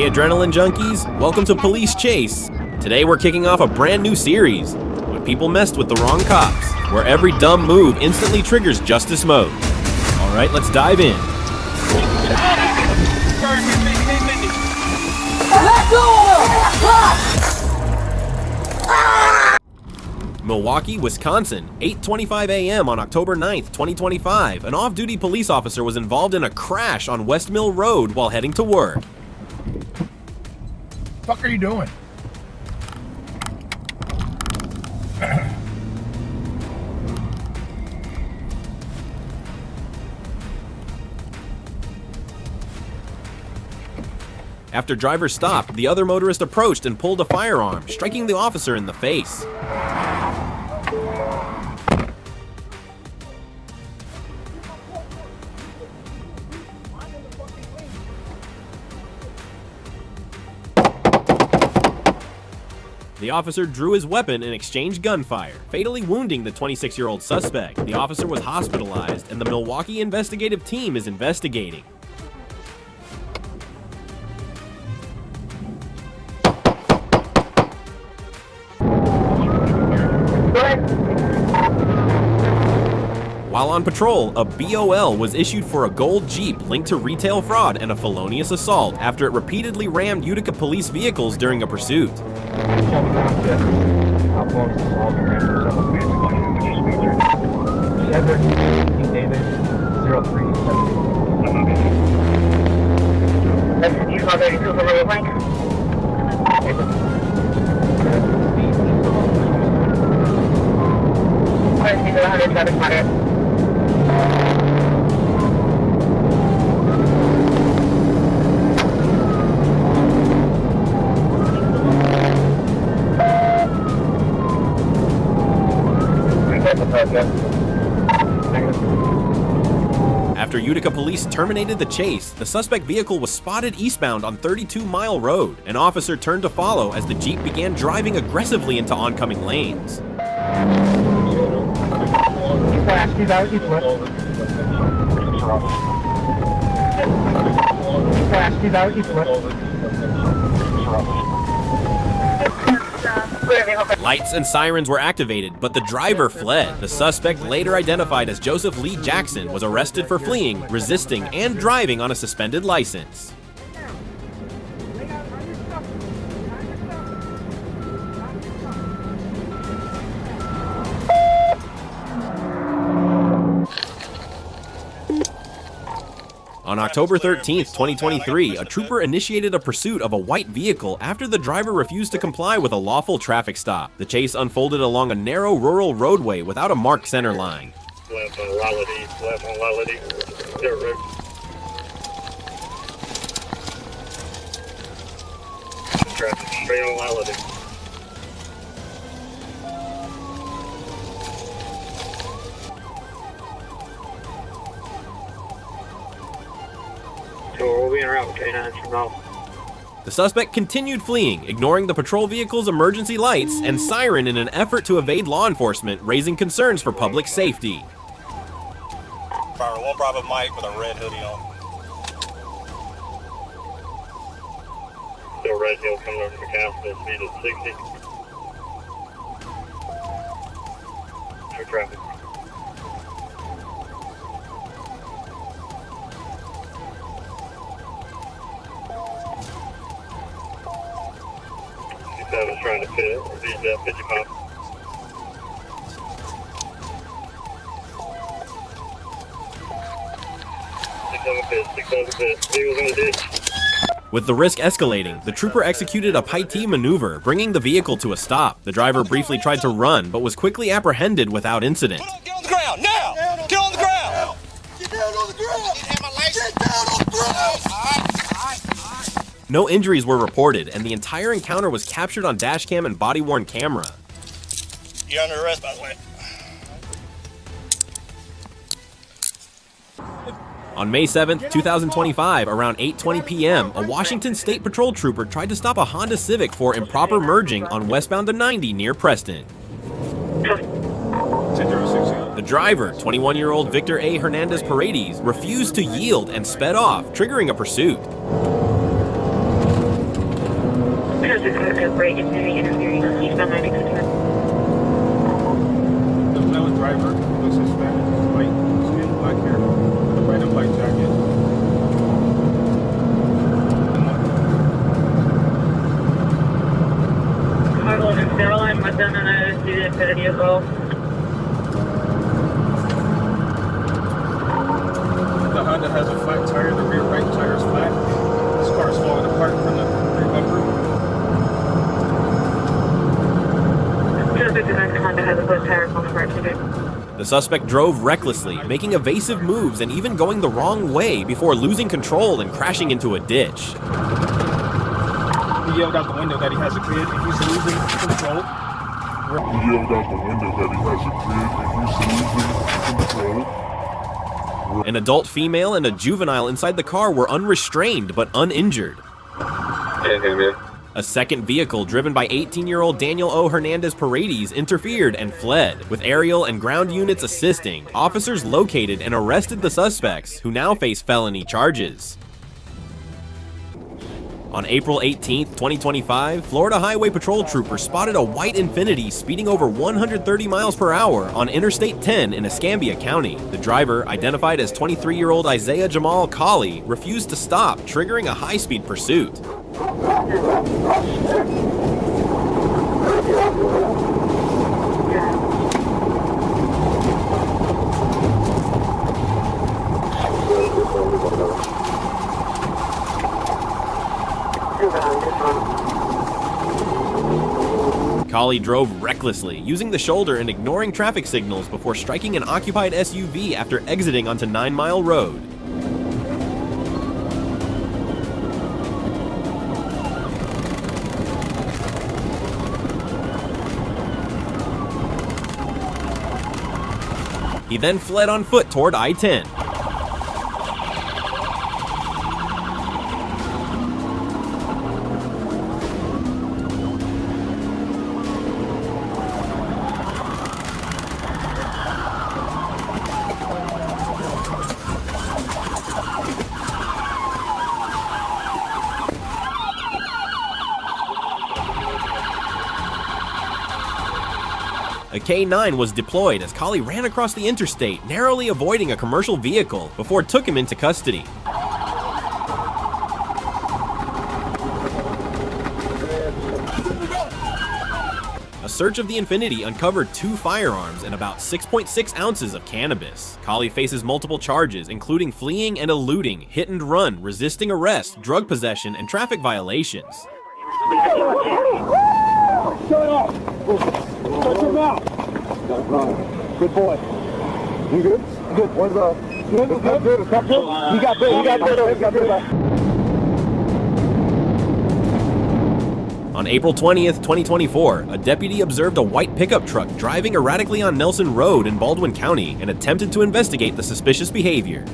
Hey adrenaline junkies, welcome to Police Chase. Today we're kicking off a brand new series, When People Messed with the Wrong Cops, where every dumb move instantly triggers justice mode. Alright, let's dive in. Milwaukee, Wisconsin, 8:25 a.m. on October 9th, 2025. An off-duty police officer was involved in a crash on West Mill Road while heading to work. What the fuck are you doing? After driver stopped, the other motorist approached and pulled a firearm, striking the officer in the face. The officer drew his weapon and exchanged gunfire, fatally wounding the 26-year-old suspect. The officer was hospitalized, and the Milwaukee investigative team is investigating. While on patrol, a BOL was issued for a gold Jeep linked to retail fraud and a felonious assault after it repeatedly rammed Utica police vehicles during a pursuit. After Utica police terminated the chase, the suspect vehicle was spotted eastbound on 32 Mile Road. An officer turned to follow as the Jeep began driving aggressively into oncoming lanes. Lights and sirens were activated, but the driver fled. The suspect, later identified as Joseph Lee Jackson, was arrested for fleeing, resisting, and driving on a suspended license. On October 13th, 2023, a trooper initiated a pursuit of a white vehicle after the driver refused to comply with a lawful traffic stop. The chase unfolded along a narrow rural roadway without a marked center line. Left on Lality, dirt road. Traffic straight on Lality. So we'll be en route with K9 from now. The suspect continued fleeing, ignoring the patrol vehicle's emergency lights and siren in an effort to evade law enforcement, raising concerns for public safety. Driver 1 Bravo Mike with a red hoodie on. Still Red Hill coming over to the council, speed of 60. No traffic. I was trying to fit these 50 pounds. Six on the pit. Vehicles in the ditch. With the risk escalating, the trooper executed a Piety maneuver, bringing the vehicle to a stop. The driver briefly tried to run, but was quickly apprehended without incident. Get on the ground, now! Get on the ground! Get down on the ground! Get down on the ground! No injuries were reported, and the entire encounter was captured on dashcam and body-worn camera. You're under arrest, by the way. On May 7th, 2025, around 8:20 p.m., a Washington State Patrol trooper tried to stop a Honda Civic for improper merging on westbound to 90 near Preston. The driver, 21-year-old Victor A. Hernandez Paredes, refused to yield and sped off, triggering a pursuit. break into the interviewing eastbound 96. The male driver was Hispanic, white skin, black hair, with a red and white jacket. Marvel and Caroline with them and I see the Infinity as well. The Honda has a flat tire, the rear right tire is flat. This car is falling apart from the rear bumper. Traffic event Honda has a flat tire on the part today. The suspect drove recklessly, making evasive moves and even going the wrong way before losing control and crashing into a ditch. He yelled out the window that he has a kid and he's losing control. He yelled out the window that he has a kid and he's losing control. An adult female and a juvenile inside the car were unrestrained but uninjured. A second vehicle driven by 18-year-old Daniel O. Hernandez Paredes interfered and fled. With aerial and ground units assisting, officers located and arrested the suspects, who now face felony charges. On April 18, 2025, Florida Highway Patrol troopers spotted a white Infiniti speeding over 130 miles per hour on Interstate 10 in Escambia County. The driver, identified as 23-year-old Isaiah Jamal Colley, refused to stop, triggering a high-speed pursuit. Colley drove recklessly, using the shoulder and ignoring traffic signals before striking an occupied SUV after exiting onto 9 Mile Road. He then fled on foot toward I-10. A K-9 was deployed as Colley ran across the interstate, narrowly avoiding a commercial vehicle before it took him into custody. A search of the Infiniti uncovered 2 firearms and about 6.6 ounces of cannabis. Colley faces multiple charges, including fleeing and eluding, hit and run, resisting arrest, drug possession, and traffic violations. Shut up! Shut your mouth! Good boy. You good? Good. What's up? Good. It's not good. It's not good. You got bit. You got bit. You got bit. On April 20th, 2024, a deputy observed a white pickup truck driving erratically on Nelson Road in Baldwin County and attempted to investigate the suspicious behavior.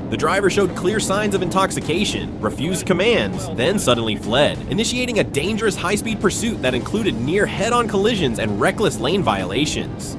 The driver showed clear signs of intoxication, refused commands, then suddenly fled, initiating a dangerous high-speed pursuit that included near head-on collisions and reckless lane violations.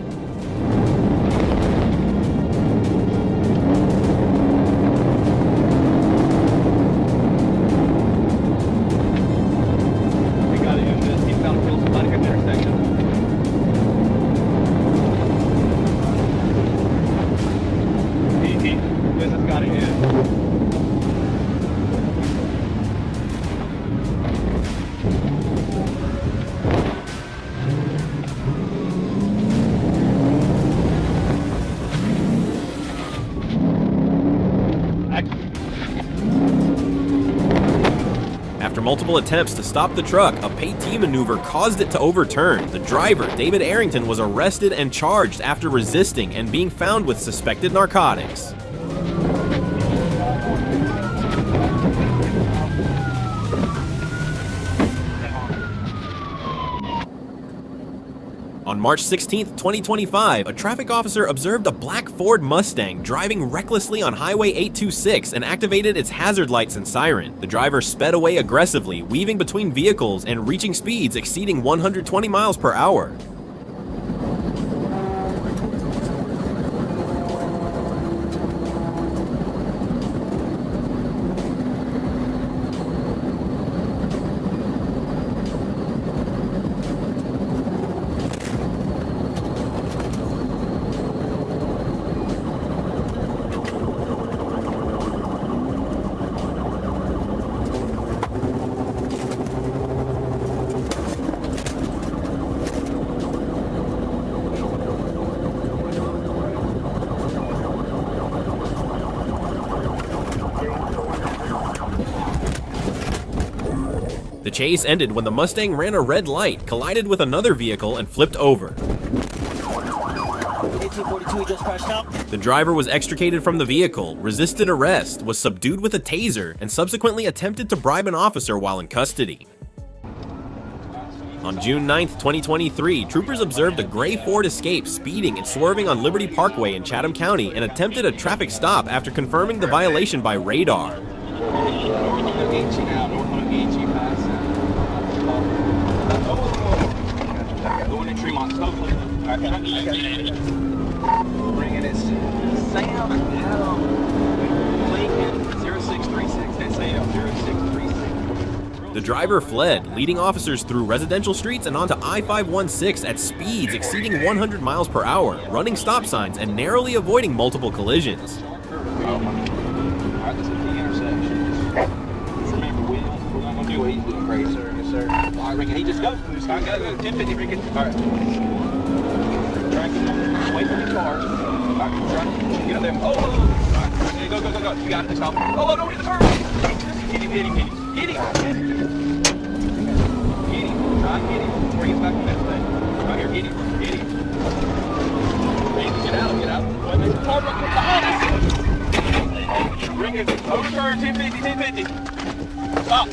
After multiple attempts to stop the truck, a PAT maneuver caused it to overturn. The driver, David Arrington, was arrested and charged after resisting and being found with suspected narcotics. On March 16, 2025, a traffic officer observed a black Ford Mustang driving recklessly on Highway 826 and activated its hazard lights and siren. The driver sped away aggressively, weaving between vehicles and reaching speeds exceeding 120 miles per hour. The chase ended when the Mustang ran a red light, collided with another vehicle, and flipped over. 1842 just crashed out. The driver was extricated from the vehicle, resisted arrest, was subdued with a taser, and subsequently attempted to bribe an officer while in custody. On June 9, 2023, troopers observed a gray Ford Escape speeding and swerving on Liberty Parkway in Chatham County and attempted a traffic stop after confirming the violation by radar. Bringing it Sam Lincoln 0636. That's Sam 0636. The driver fled, leading officers through residential streets and onto I-516 at speeds exceeding 100 miles per hour, running stop signs and narrowly avoiding multiple collisions. Alright, this is the intersection. Just remember, we're not going to do what he's doing crazy, sir. Yes, sir. Alright, Ricky, he just goes. Alright, go. 1050, Ricky. Alright. Try and get away from the cars. Alright, try to get up there. Oh! Alright, go. You got it. Stop. Oh, don't hit the curb. Hit him. Hit him. Try and get him before he gets back on that thing. Right here, hit him. Get out. Boy, make the car run behind us. Bring it over, 1050. Stop.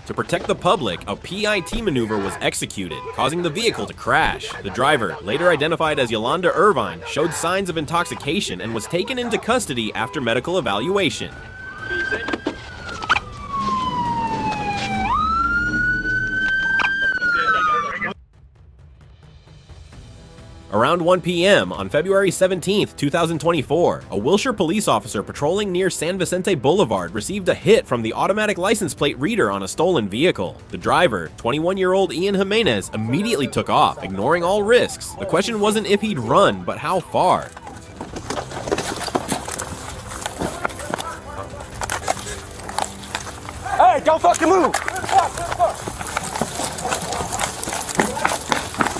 To protect the public, a PIT maneuver was executed, causing the vehicle to crash. The driver, later identified as Yolanda Irvine, showed signs of intoxication and was taken into custody after medical evaluation. Around 1 p.m. on February 17, 2024, a Wilshire police officer patrolling near San Vicente Boulevard received a hit from the automatic license plate reader on a stolen vehicle. The driver, 21-year-old Ian Jimenez, immediately took off, ignoring all risks. The question wasn't if he'd run, but how far. Hey, don't fucking move!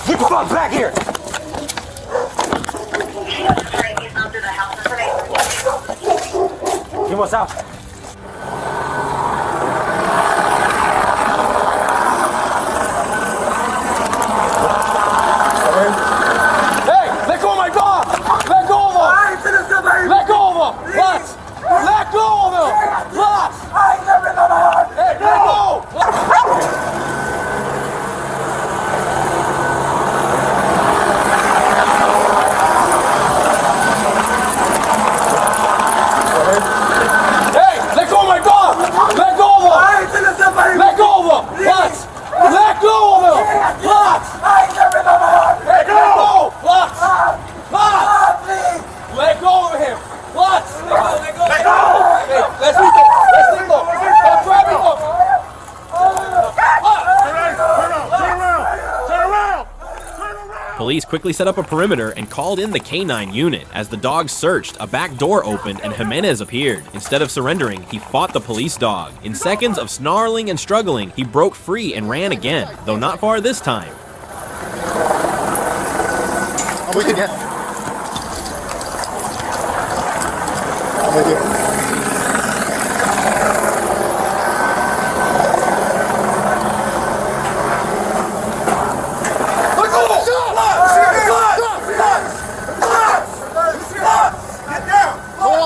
Get the fuck back here! You what's out? Hey, let go of my dog! Let go of him! Let go of him! Let's! Let go of him! Let's! Hey, let go! Police quickly set up a perimeter and called in the K9 unit. As the dogs searched, a back door opened and Jimenez appeared. Instead of surrendering, he fought the police dog. In seconds of snarling and struggling, he broke free and ran again, though not far this time. I'm with you, yeah. I'm with you.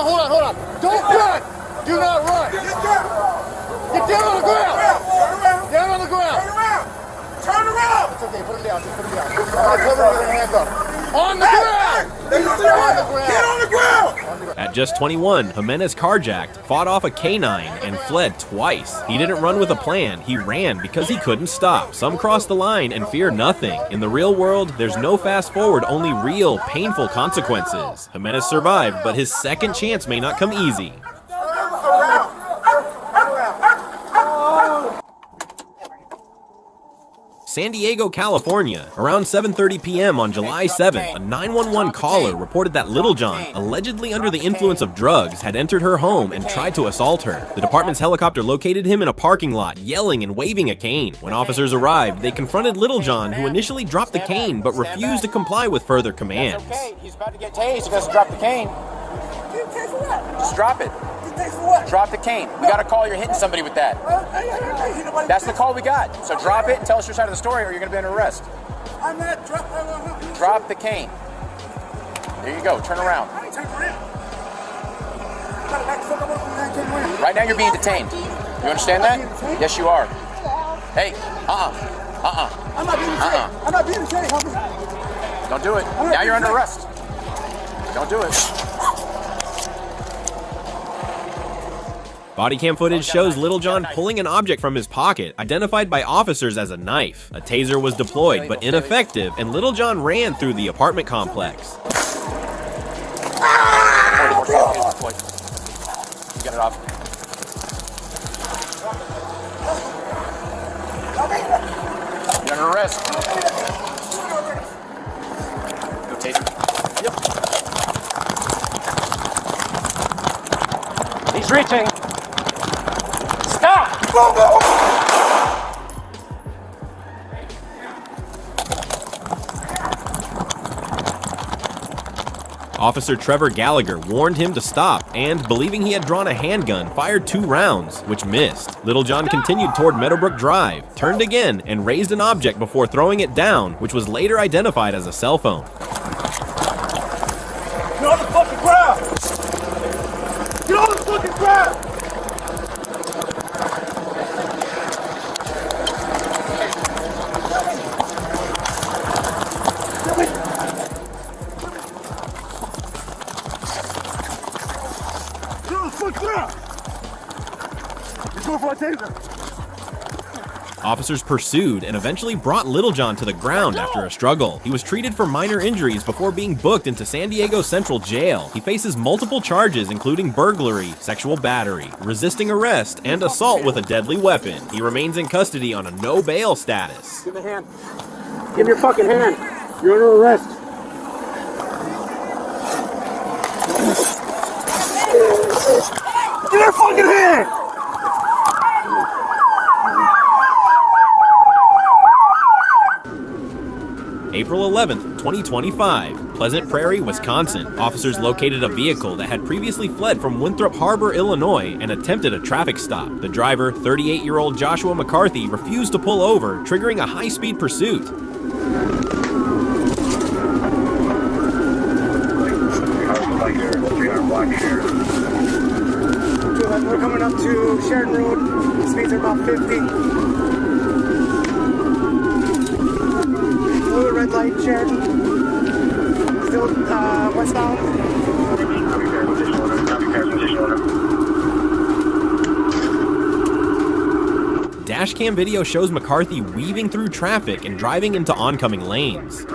Hold on. Don't run. Do not run. Get down on the ground. Down on the ground. Turn around. It's okay. Put him down. Just put him On the ground! Get on the ground! At just 21, Jimenez carjacked, fought off a canine, and fled twice. He didn't run with a plan, he ran because he couldn't stop. Some cross the line and fear nothing. In the real world, there's no fast forward, only real, painful consequences. Jimenez survived, but his second chance may not come easy. San Diego, California. Around 7:30 p.m. on July 7th, a 911 caller reported that Littlejohn, allegedly under the influence of drugs, had entered her home and tried to assault her. The department's helicopter located him in a parking lot, yelling and waving a cane. When officers arrived, they confronted Littlejohn, who initially dropped the cane but refused to comply with further commands. Okay, he's about to get tased. He doesn't drop the cane. Just drop it. Drop the cane. We got a call you're hitting somebody with that. That's the call we got. So drop it and tell us your side of the story or you're going to be under arrest. Drop the cane. There you go. Turn around. Right now you're being detained. You understand that? Yes, you are. Hey, I'm not being detained. I'm not being detained, homie. Don't do it. Now you're under arrest. Don't do it. Bodycam footage shows Littlejohn pulling an object from his pocket, identified by officers as a knife. A taser was deployed, but ineffective, and Littlejohn ran through the apartment complex. Get it off. You're under arrest. Go taser. Yep. He's reaching. Stop! Officer Trevor Gallagher warned him to stop and, believing he had drawn a handgun, fired 2 rounds, which missed. Littlejohn continued toward Meadowbrook Drive, turned again, and raised an object before throwing it down, which was later identified as a cell phone. Get on the fucking ground! Get on the fucking ground! Officers pursued and eventually brought Littlejohn to the ground after a struggle. He was treated for minor injuries before being booked into San Diego Central Jail. He faces multiple charges including burglary, sexual battery, resisting arrest, and assault with a deadly weapon. He remains in custody on a no bail status. Give me a hand. Give me your fucking hand. You're under arrest. Give me your fucking hand! April 11th, 2025, Pleasant Prairie, Wisconsin. Officers located a vehicle that had previously fled from Winthrop Harbor, Illinois, and attempted a traffic stop. The driver, 38-year-old Joshua McCarthy, refused to pull over, triggering a high-speed pursuit. We're coming up to Sheridan Road. Speeds are about 50. Red light, Sheridan. Still westbound. Dashcam video shows McCarthy weaving through traffic and driving into oncoming lanes.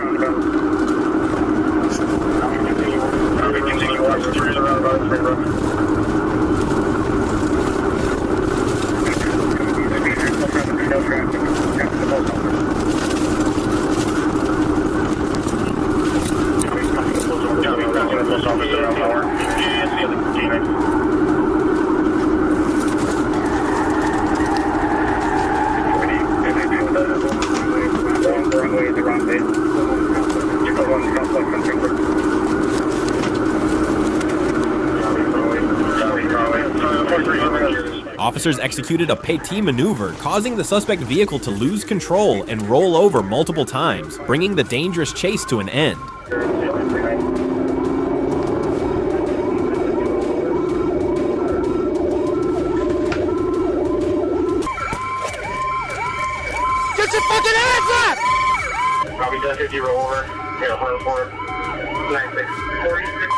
Officers executed a Petit maneuver, causing the suspect vehicle to lose control and roll over multiple times, bringing the dangerous chase to an end. Get your fucking hands up! Copy, 1050, roll over. Yeah, 104. 9646.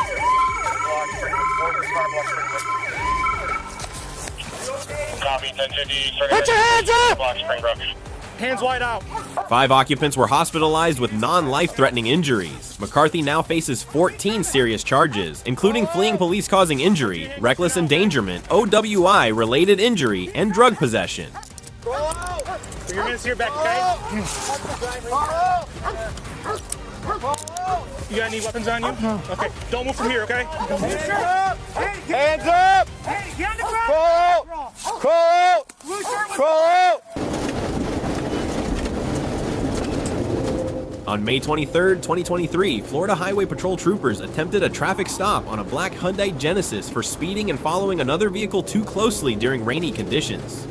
Copy, 1050. Put your hands up! Block Springbrook. Hands wide out. 5 occupants were hospitalized with non-life-threatening injuries. McCarthy now faces 14 serious charges, including fleeing police causing injury, reckless endangerment, OWI-related injury, and drug possession. So you're gonna see your back, okay? You got any weapons on you? Okay, don't move from here, okay? Hands up! Hey, get on the ground! Crawl out! Crawl out! Crawl out! On May 23, 2023, Florida Highway Patrol troopers attempted a traffic stop on a black Hyundai Genesis for speeding and following another vehicle too closely during rainy conditions.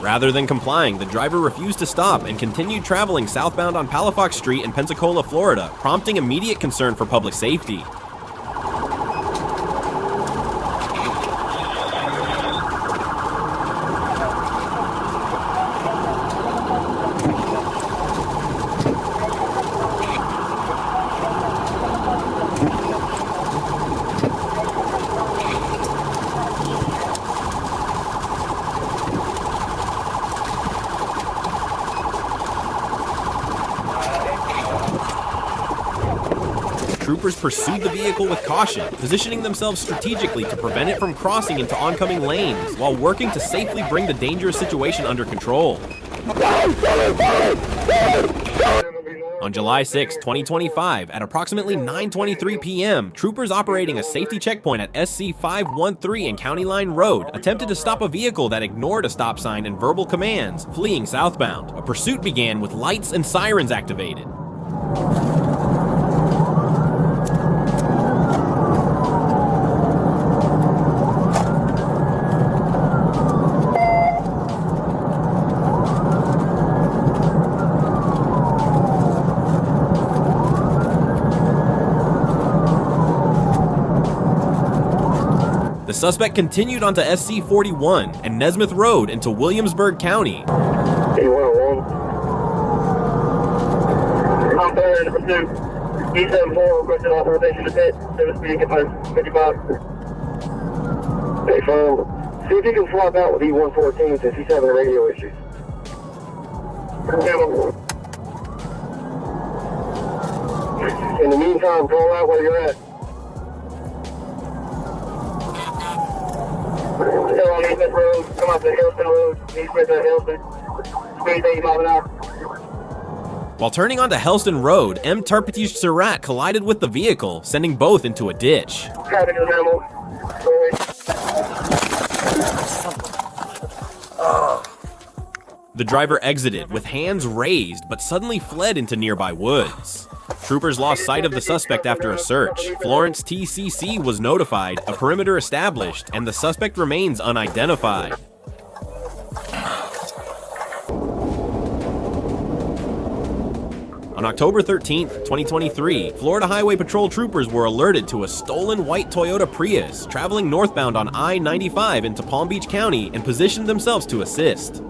Rather than complying, the driver refused to stop and continued traveling southbound on Palafox Street in Pensacola, Florida, prompting immediate concern for public safety. Troopers pursued the vehicle with caution, positioning themselves strategically to prevent it from crossing into oncoming lanes, while working to safely bring the dangerous situation under control. On July 6, 2025, at approximately 9:23 p.m., troopers operating a safety checkpoint at SC 513 and County Line Road attempted to stop a vehicle that ignored a stop sign and verbal commands, fleeing southbound. A pursuit began with lights and sirens activated. The suspect continued onto SC 41 and Nesmith Road into Williamsburg County. A101. I'm there in pursuit. E74 requested authorization to hit. 7 speed, get 55. Hey, phone. See if you can swap out with E114 since he's having radio issues. In the meantime, call out where you're at. Still on East Smith Road, come up to Hillston Road, East Smith to Hillston, speed 80 miles an hour. While turning onto Helston Road, M. Tarpatish Surratt collided with the vehicle, sending both into a ditch. Traffic is minimal. The driver exited with hands raised, but suddenly fled into nearby woods. Troopers lost sight of the suspect after a search. Florence TCC was notified, a perimeter established, and the suspect remains unidentified. On October 13, 2023, Florida Highway Patrol troopers were alerted to a stolen white Toyota Prius traveling northbound on I-95 into Palm Beach County and positioned themselves to assist.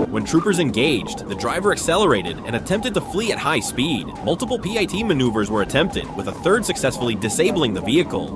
When troopers engaged, the driver accelerated and attempted to flee at high speed. Multiple PIT maneuvers were attempted, with a third successfully disabling the vehicle.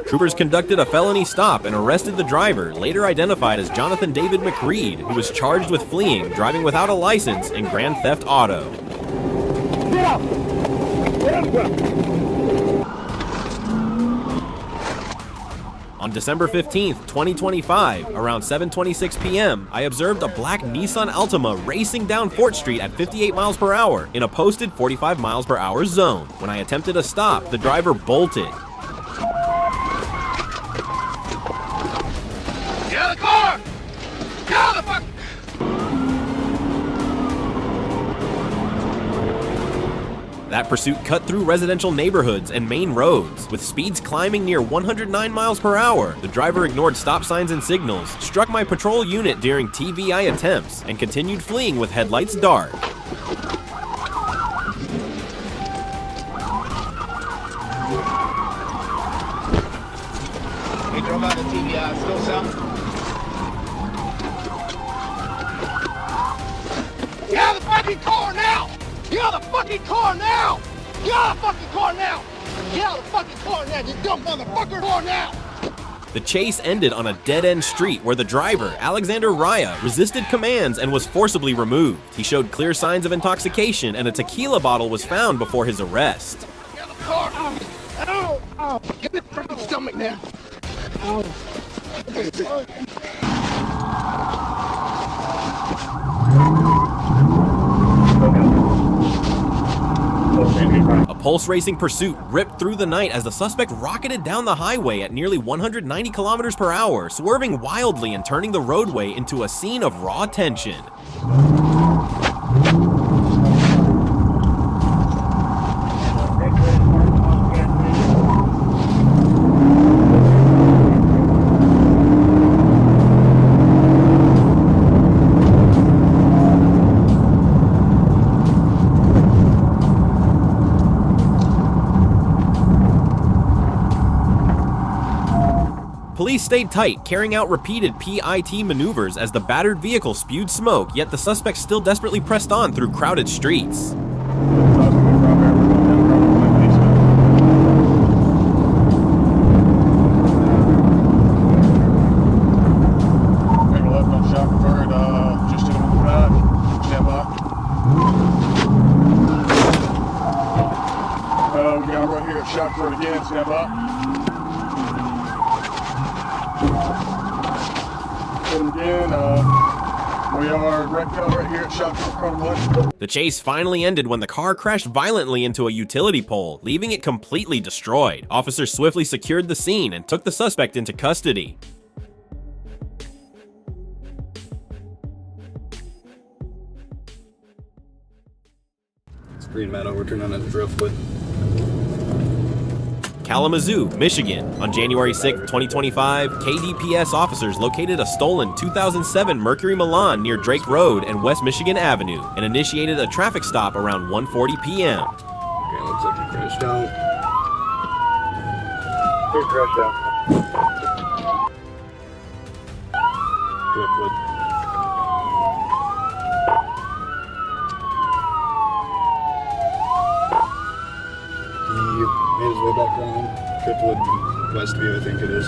Troopers conducted a felony stop and arrested the driver, later identified as Jonathan David McCreed, who was charged with fleeing, driving without a license, and grand theft auto. Get out! Get on the ground! On December 15th, 2025, around 7:26 p.m., I observed a black Nissan Altima racing down Fort Street at 58 miles per hour in a posted 45 miles per hour zone. When I attempted a stop, the driver bolted. Get out of the car! Get out of the fuck! That pursuit cut through residential neighborhoods and main roads, with speeds climbing near 109 miles per hour. The driver ignored stop signs and signals, struck my patrol unit during TVI attempts, and continued fleeing with headlights dark. He drove out the TVI, still south. Get out of the fucking car now! Get out of the fucking car now! Get out of the fucking car now! Get out of the fucking car now, you dumb motherfucker! Car now! The chase ended on a dead-end street where the driver, Alexander Raya, resisted commands and was forcibly removed. He showed clear signs of intoxication, and a tequila bottle was found before his arrest. Get out of the car! Ow! Ow! Get me from the stomach now! Ow! A pulse-racing pursuit ripped through the night as the suspect rocketed down the highway at nearly 190 kilometers per hour, swerving wildly and turning the roadway into a scene of raw tension. Police stayed tight, carrying out repeated PIT maneuvers as the battered vehicle spewed smoke, yet the suspect still desperately pressed on through crowded streets. The chase finally ended when the car crashed violently into a utility pole, leaving it completely destroyed. Officers swiftly secured the scene and took the suspect into custody. It's Green Meadow, we're turning on Driftwood. Kalamazoo, Michigan. On January 6, 2025, KDPS officers located a stolen 2007 Mercury Milan near Drake Road and West Michigan Avenue and initiated a traffic stop around 1:40 p.m. Okay, looks like you crashed out. Here's crashed out. Driftwood. He made his way back around. Driftwood, Westview, I think it is.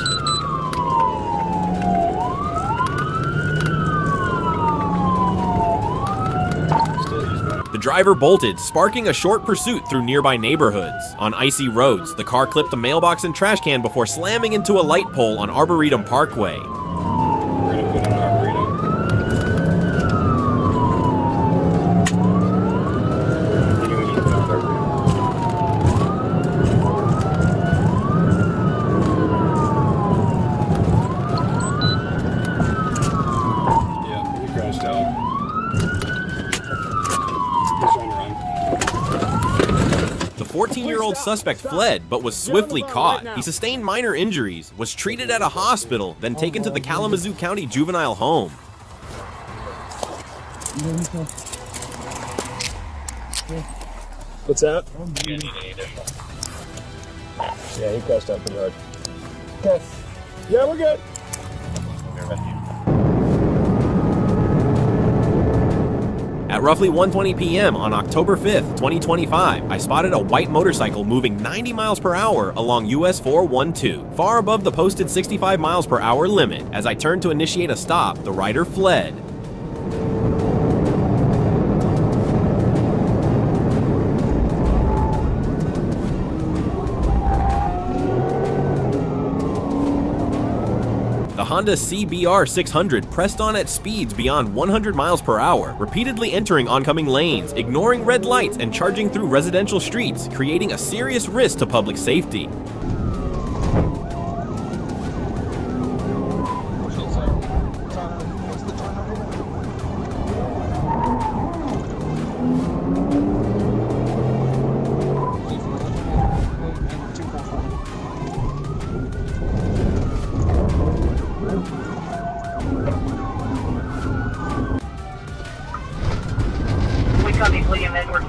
The driver bolted, sparking a short pursuit through nearby neighborhoods. On icy roads, the car clipped a mailbox and trash can before slamming into a light pole on Arboretum Parkway. We're gonna put on Arboretum. Yeah, he crashed out. The 14-year-old 23-year-old suspect fled, but was swiftly caught. He sustained minor injuries, was treated at a hospital, then taken to the Kalamazoo County Juvenile Home. What's that? Yeah, he crashed out pretty hard. Okay. Yeah, we're good. At roughly 1:20 p.m. on October 5th, 2025, I spotted a white motorcycle moving 90 miles per hour along US 412, far above the posted 65 miles per hour limit. As I turned to initiate a stop, the rider fled. The Honda CBR 600 pressed on at speeds beyond 100 miles per hour, repeatedly entering oncoming lanes, ignoring red lights, and charging through residential streets, creating a serious risk to public safety. William Edwards.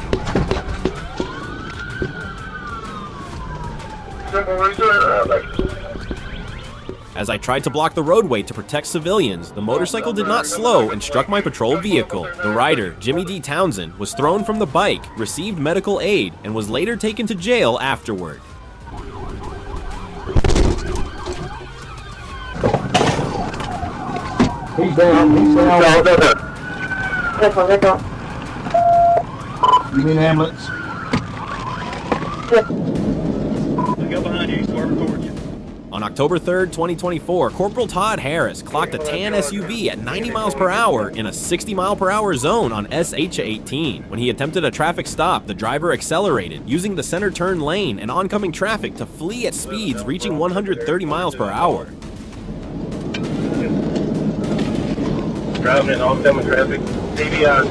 As I tried to block the roadway to protect civilians, the motorcycle did not slow and struck my patrol vehicle. The rider, Jimmy D. Townsend, was thrown from the bike, received medical aid, and was later taken to jail afterward. He's down. He's down. You need an ambulance? Go behind you, he's working towards you. On October 3rd, 2024, Corporal Todd Harris clocked a tan SUV at 90 miles per hour in a 60 mile per hour zone on SH-18. When he attempted a traffic stop, the driver accelerated, using the center turn lane and oncoming traffic to flee at speeds reaching 130 miles per hour. Driving in oncoming traffic. DVI.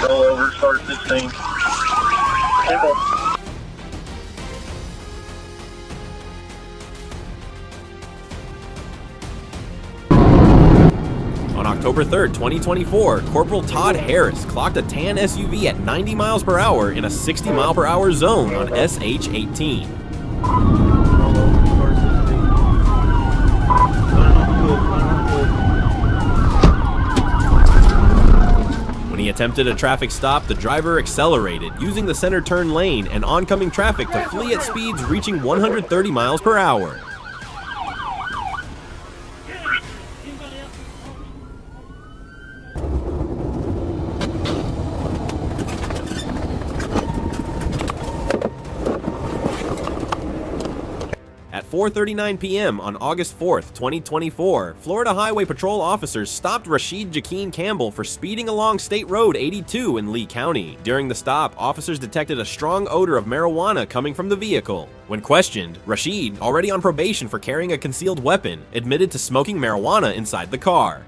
Roll over, start 16. On October 3rd, 2024, Corporal Todd Harris clocked a tan SUV at 90 miles per hour in a 60 mile per hour zone on SH-18. When he attempted a traffic stop, the driver accelerated, using the center turn lane and oncoming traffic to flee at speeds reaching 130 miles per hour. At 4:39 p.m. on August 4th, 2024, Florida Highway Patrol officers stopped Rashid Jaqueen Campbell for speeding along State Road 82 in Lee County. During the stop, officers detected a strong odor of marijuana coming from the vehicle. When questioned, Rashid, already on probation for carrying a concealed weapon, admitted to smoking marijuana inside the car.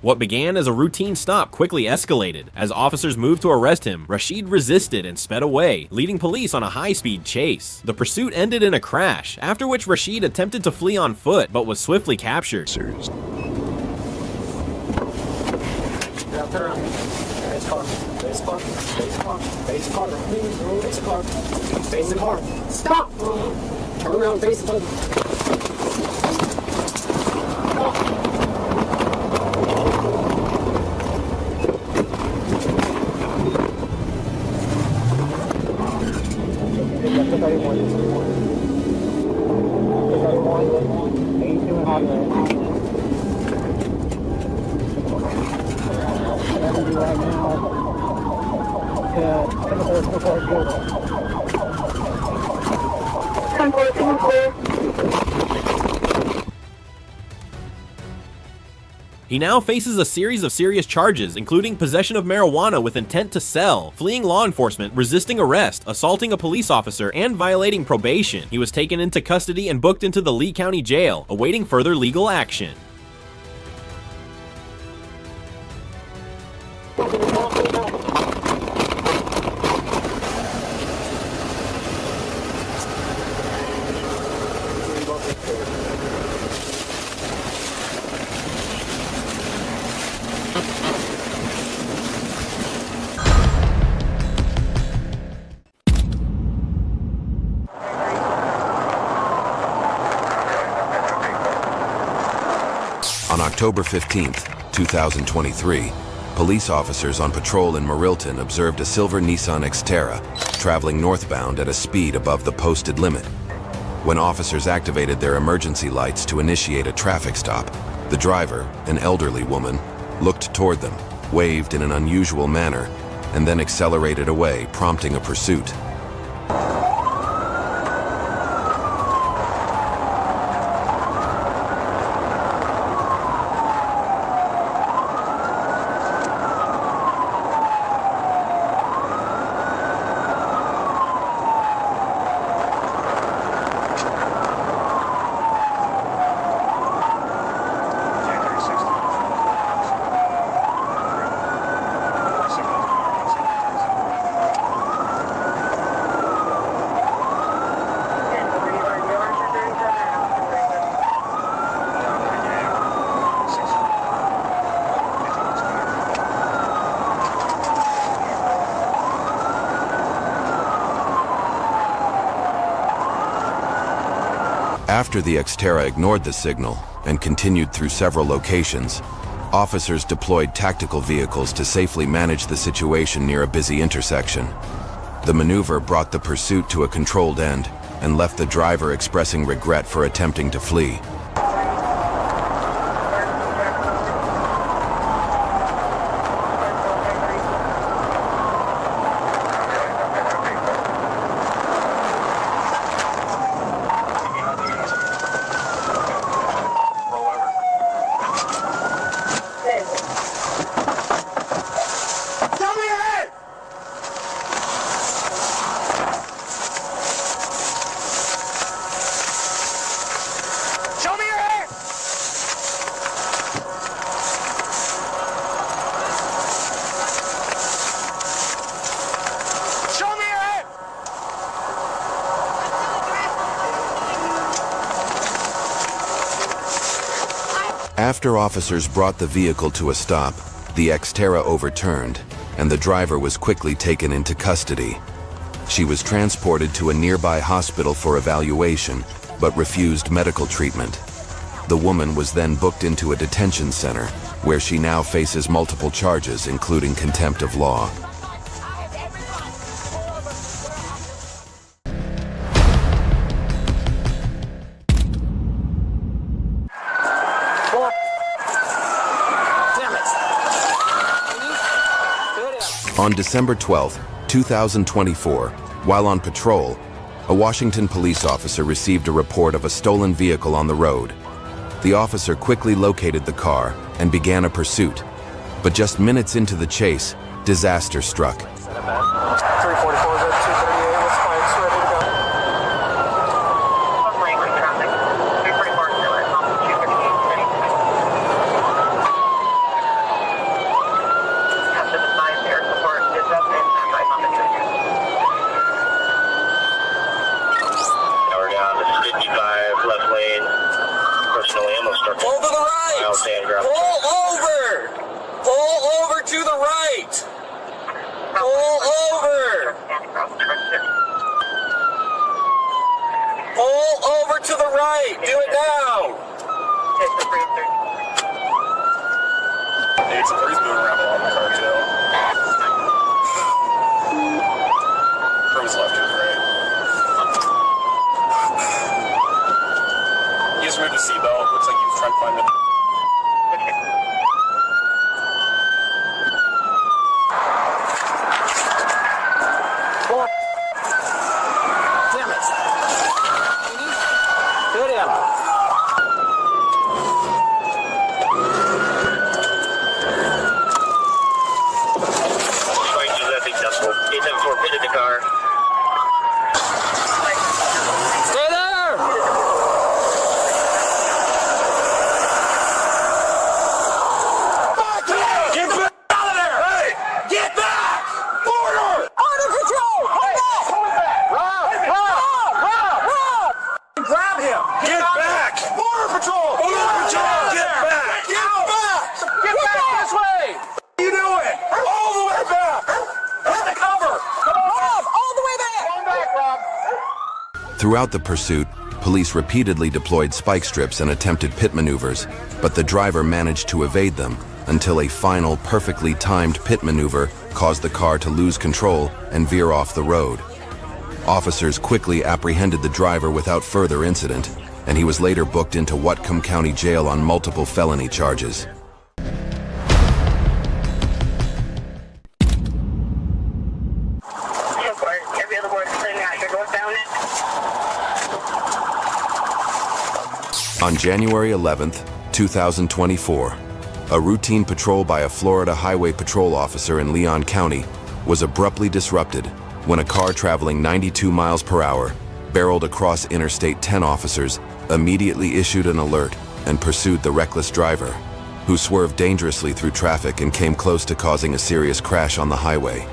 What began as a routine stop quickly escalated. As officers moved to arrest him, Rashid resisted and sped away, leading police on a high-speed chase. The pursuit ended in a crash, after which Rashid attempted to flee on foot, but was swiftly captured. Face the car. Stop! Turn around, face the car. He now faces a series of serious charges, including possession of marijuana with intent to sell, fleeing law enforcement, resisting arrest, assaulting a police officer, and violating probation. He was taken into custody and booked into the Lee County Jail, awaiting further legal action. On October 15, 2023, police officers on patrol in Marilton observed a silver Nissan Xterra traveling northbound at a speed above the posted limit. When officers activated their emergency lights to initiate a traffic stop, the driver, an elderly woman, looked toward them, waved in an unusual manner, and then accelerated away, prompting a pursuit. After the Xterra ignored the signal and continued through several locations, officers deployed tactical vehicles to safely manage the situation near a busy intersection. The maneuver brought the pursuit to a controlled end and left the driver expressing regret for attempting to flee. After officers brought the vehicle to a stop, the Xterra overturned, and the driver was quickly taken into custody. She was transported to a nearby hospital for evaluation, but refused medical treatment. The woman was then booked into a detention center, where she now faces multiple charges, including contempt of law. On December 12, 2024, while on patrol, a Washington police officer received a report of a stolen vehicle on the road. The officer quickly located the car and began a pursuit. But just minutes into the chase, disaster struck. 344 is at 238. Let's spikes ready to go. Traffic. 344 still at 238. Captain 5 air support is up and standby on the trigger. Now we're down to 55 left lane. Personal ammo structure. Pull to the right! Pull over! Pull over to the right! Pull over! Pull over to the right! Do it now! Hey, somebody's moving around a lot in the car, too. From his left to his right. He just removed his seatbelt. Looks like he was trying to climb it. Pull Throughout the pursuit, police repeatedly deployed spike strips and attempted pit maneuvers, but the driver managed to evade them until a final, perfectly timed pit maneuver caused the car to lose control and veer off the road. Officers quickly apprehended the driver without further incident, and he was later booked into Whatcom County Jail on multiple felony charges. On January 11th, 2024, a routine patrol by a Florida Highway Patrol officer in Leon County was abruptly disrupted when a car traveling 92 miles per hour barreled across Interstate 10. Officers immediately issued an alert and pursued the reckless driver, who swerved dangerously through traffic and came close to causing a serious crash on the highway.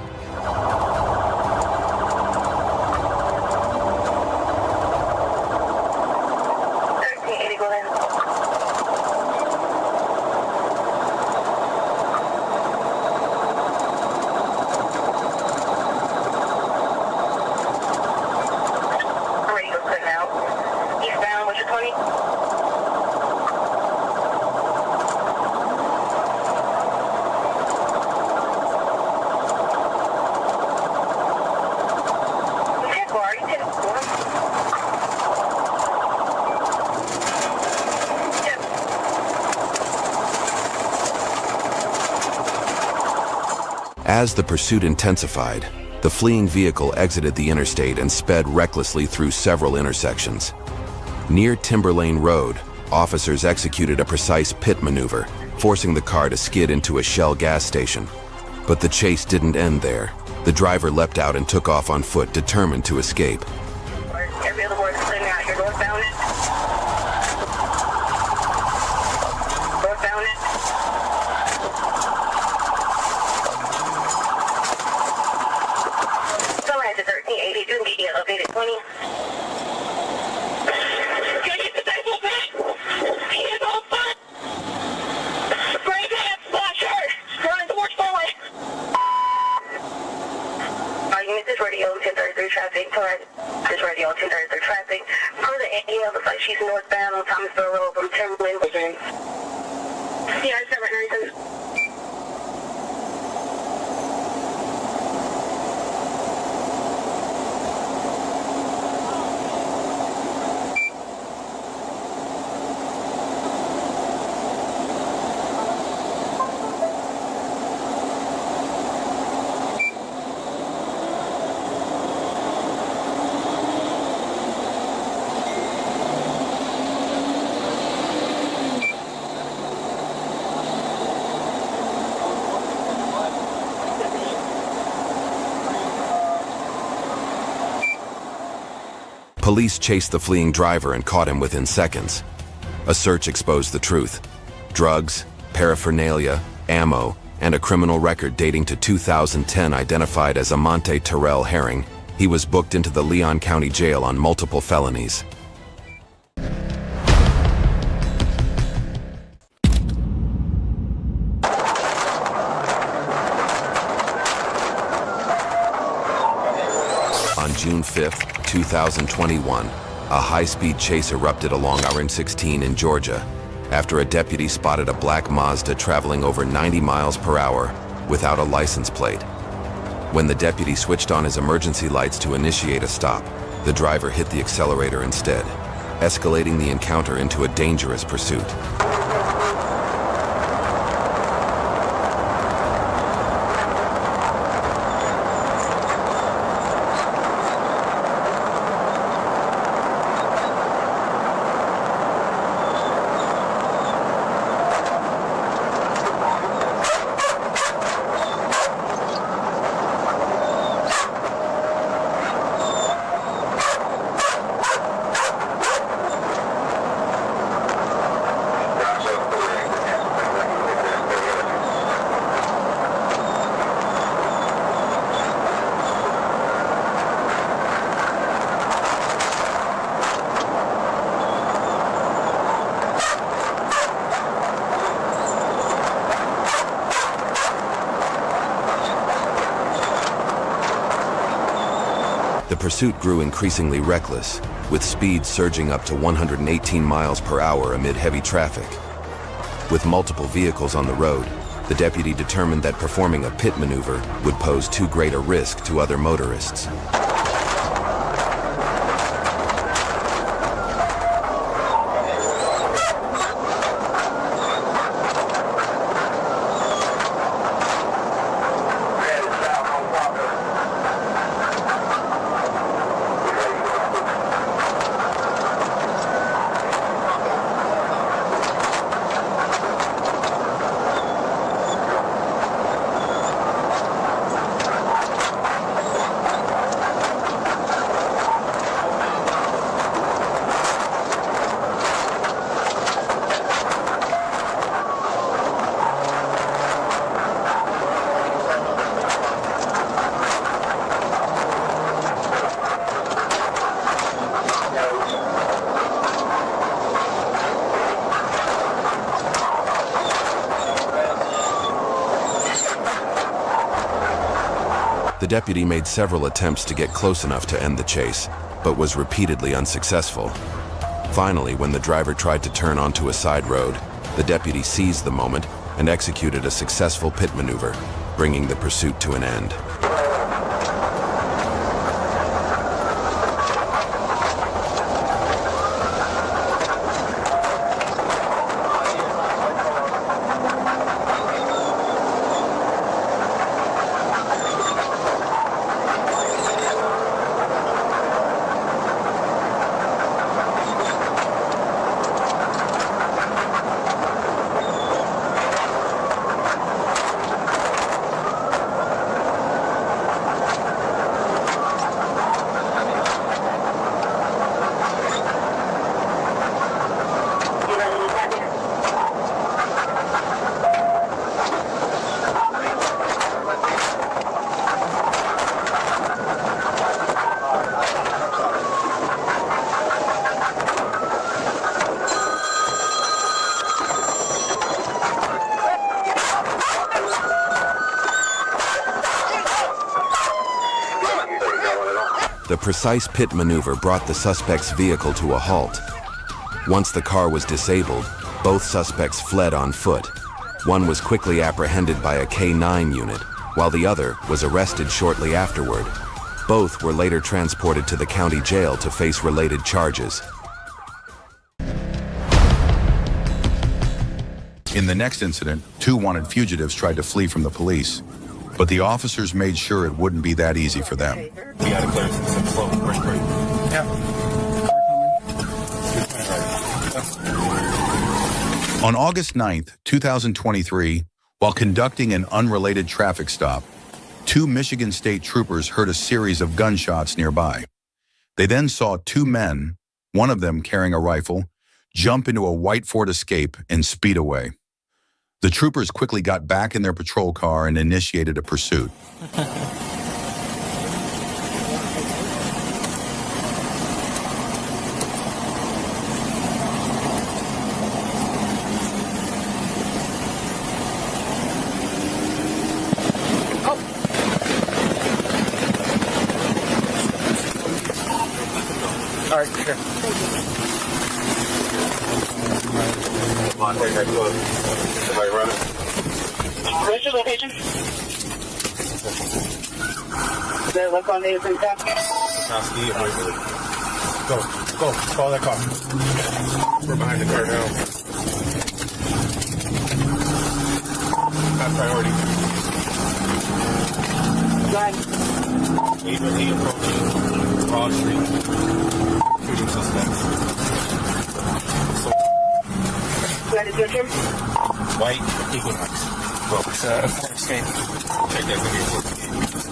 As the pursuit intensified, the fleeing vehicle exited the interstate and sped recklessly through several intersections. Near Timberlane Road, officers executed a precise pit maneuver, forcing the car to skid into a Shell gas station. But the chase didn't end there. The driver leapt out and took off on foot, determined to escape. Every other word is clear now. You're northbound. Northbound. Sunrise at 1380. Do meet you elevated 20. Can I get the table back? He is on fire. Spray gas flasher. Running towards forward. This is radio 1033 traffic. This radio 1033 traffic. Per the email, looks like she's northbound on Thomasville Road from Timberland. Yeah, 7 Police chased the fleeing driver and caught him within seconds. A search exposed the truth. Drugs, paraphernalia, ammo, and a criminal record dating to 2010 identified as Amante Terrell Herring. He was booked into the Leon County Jail on multiple felonies. On June 5th, 2021, a high-speed chase erupted along RN-16 in Georgia after a deputy spotted a black Mazda traveling over 90 miles per hour without a license plate. When the deputy switched on his emergency lights to initiate a stop, the driver hit the accelerator instead, escalating the encounter into a dangerous pursuit. pursuit grew increasingly reckless, with speeds surging up to 118 miles per hour amid heavy traffic. With multiple vehicles on the road, the deputy determined that performing a pit maneuver would pose too great a risk to other motorists. The deputy made several attempts to get close enough to end the chase, but was repeatedly unsuccessful. Finally, when the driver tried to turn onto a side road, the deputy seized the moment and executed a successful pit maneuver, bringing the pursuit to an end. The precise pit maneuver brought the suspect's vehicle to a halt. Once the car was disabled, both suspects fled on foot. One was quickly apprehended by a K-9 unit, while the other was arrested shortly afterward. Both were later transported to the county jail to face related charges. In the next incident, 2 wanted fugitives tried to flee from the police, but the officers made sure it wouldn't be that easy for them. We gotta clear some slow. Great. Yeah. On August 9th, 2023, while conducting an unrelated traffic stop, 2 Michigan State troopers heard a series of gunshots nearby. They then saw 2 men, one of them carrying a rifle, jump into a white Ford Escape and speed away. The troopers quickly got back in their patrol car and initiated a pursuit. All right, here. Come on, take that close. Somebody running. Where's your location? Is there a look on the open top? Go. Follow that car. We're behind the car now. High priority. Go ahead. Eagerly approaching Broad Street. Shooting suspects. Go ahead, is your turn? White Equinox. Go. It's a Ford Escape. Check that video.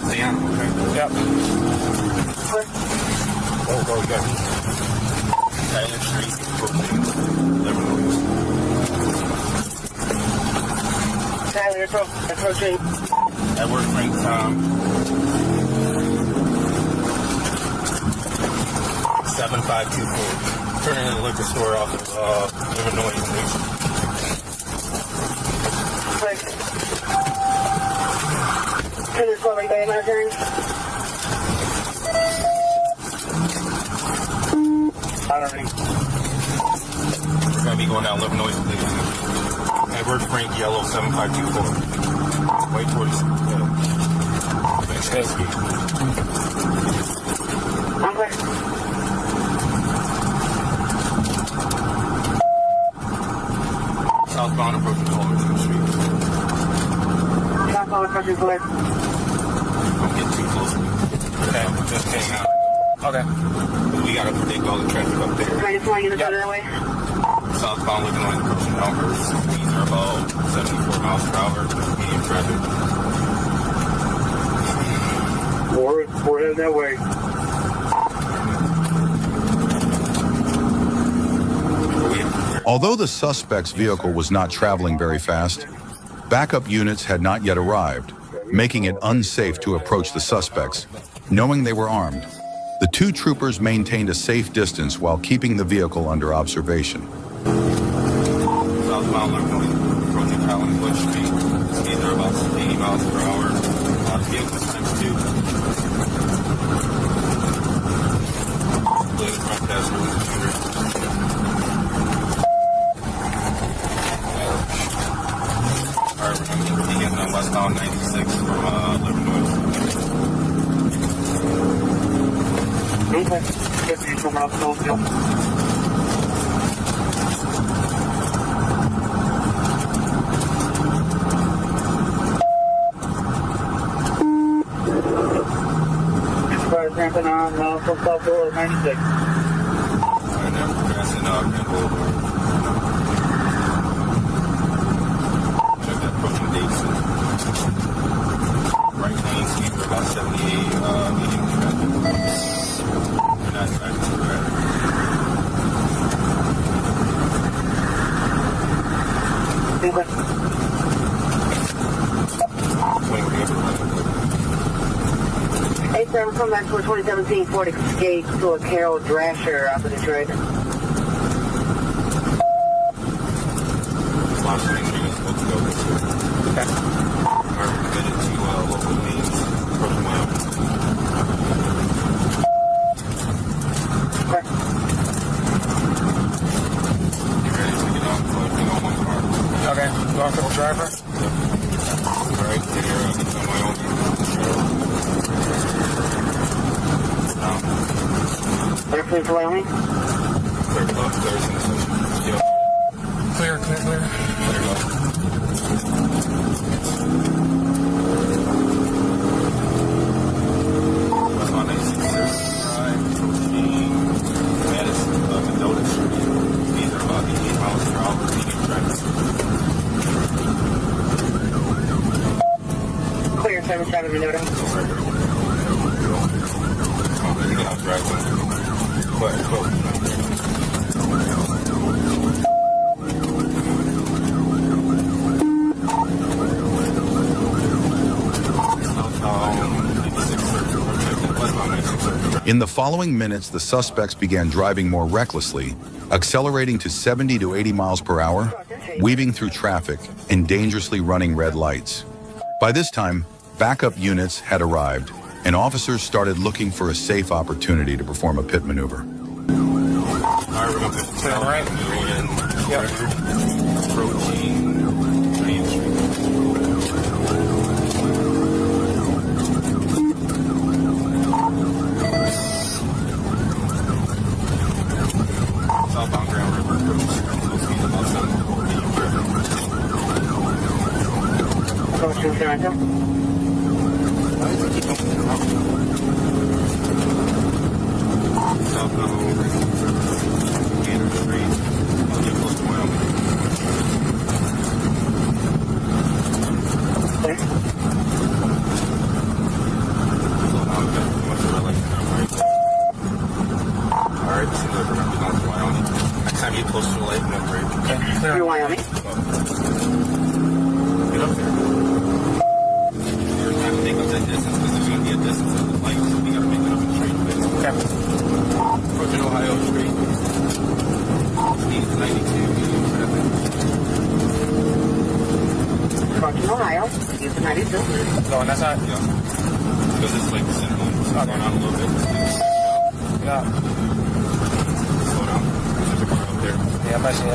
Damn. Okay. Yep. Go. Tyler Street. Brooklyn. Lebanon. Tyler, approaching. Edward Frank Tom. 7524. Turning in the liquor store off of Illinois. Turn this over, you got your turn. We're going to be going down Illinois, please. Edward Frank, yellow 7524. White 46. Thank you. Okay. Southbound approaching Culverton Street. Southbound approaching Culverton. Don't get too close. Okay, just hang out. Okay. We got to predict all the traffic up there. Right, just want to get it that way. Southbound Illinois approaching Elmhurst. Speeds are about 74 miles per hour. Medium traffic. We're heading that way. Although the suspect's vehicle was not traveling very fast, backup units had not yet arrived, making it unsafe to approach the suspects, knowing they were armed. The two troopers maintained a safe distance while keeping the vehicle under observation. Southbound Illinois approaching Hollywood Street. Speeds are about 80 miles per hour. Vehicle times 2. Blade front passenger computer. Alright, we're going to be getting on westbound 96 from Illinois. Okay. Get you coming up Schofield. Ramping on from South Boulevard 96. Alright, now we're passing Grand Boulevard. Check that approaching Davidson. Right lane speed for about 78, medium traffic. We're not driving too rapid. Okay. Hey, sir, I'm coming back for a 2017 Ford Escape to a Carol Drasher out of Detroit. Watch the things you're supposed to go to. Okay. Alright, we're headed to local lanes. Approaching Wyoming. Okay. You ready to get on? So everything on one car. Okay, going for the driver. Alright, take care of it. Wyoming. Airplane for Wyoming? Clear, clear, clear. Clear, clear, clear. Clear, go. Westbound 96 Drive, approaching Madison, Mendota Street. These are about 88 miles per hour, medium traffic. Clear, 77 Mendota. I'll drive one. Quite close. In the following minutes, the suspects began driving more recklessly, accelerating to 70 to 80 miles per hour, weaving through traffic, and dangerously running red lights. By this time, backup units had arrived, and officers started looking for a safe opportunity to perform a pit maneuver. Alright, we're going to turn right. Yep. Approaching Main Street. Southbound Grand River approaching Springfield speed about 74 medium traffic. Approaching Toronto. Southbound Gator Street. I'll get close to Wyoming. Okay. So now we've got pretty much a red light now, right? Alright, this is like we're going to be going to Wyoming. Next time you get close to the light, no break. Okay. Through Wyoming. Get up there. You're trying to make up that distance because there's going to be a distance of the light, so we got to make it up in straight bits. Okay. Approaching Ohio Street. Speed is 92, medium traffic. Approaching Ohio. Use 92. Going that side? Yeah. Because it's like the center line, so it's going on a little bit. Yeah. Slow down. Yeah, I'm actually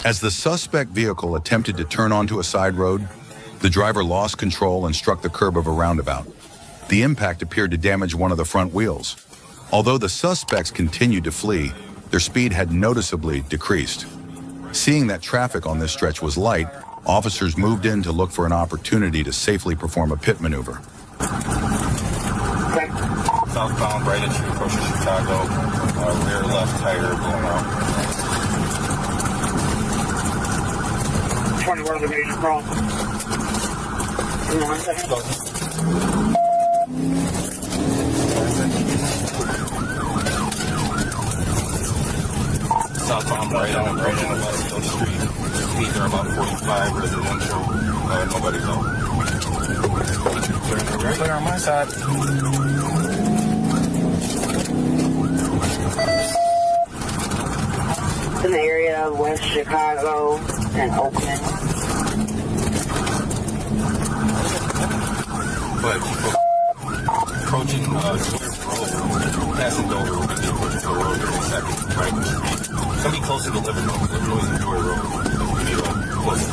As the suspect vehicle attempted to turn onto a side road, the driver lost control and struck the curb of a roundabout. The impact appeared to damage one of the front wheels. Although the suspects continued to flee, their speed had noticeably decreased. Seeing that traffic on this stretch was light, officers moved in to look for an opportunity to safely perform a pit maneuver. Southbound, right as you approach Chicago, rear left tire going out. 21 of the major cross. Hang on 1 second. Southbound, right on Westfield Street. Speeds are about 45, residential. Nobody's out. Clear on my side. In the area of West Chicago and Oakland. But approaching Dover Road, passing Dover, we're going to be approaching the road in a second, right? It's going to be closer to Illinois and Joy Road. We'll be closer.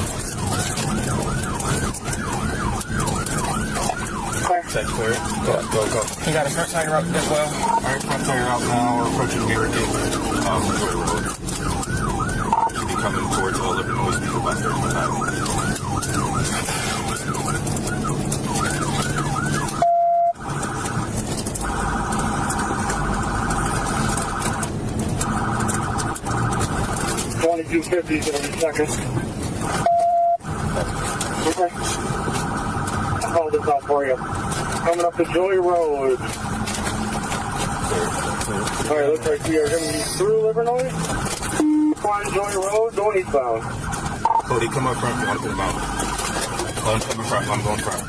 Check clear. Go. You got a front tire out as well? Alright, front tire out now. We're approaching Garrett, Joy Road. Should be coming towards Illinois speed about 35. $22.50 in a second. Okay. I'll hold this out for you. Coming up to Joy Road. Alright, looks like we are going to be through Illinois. On Joy Road, going eastbound. Cody, come up front. You want to put him out. Come in front. I'm going front.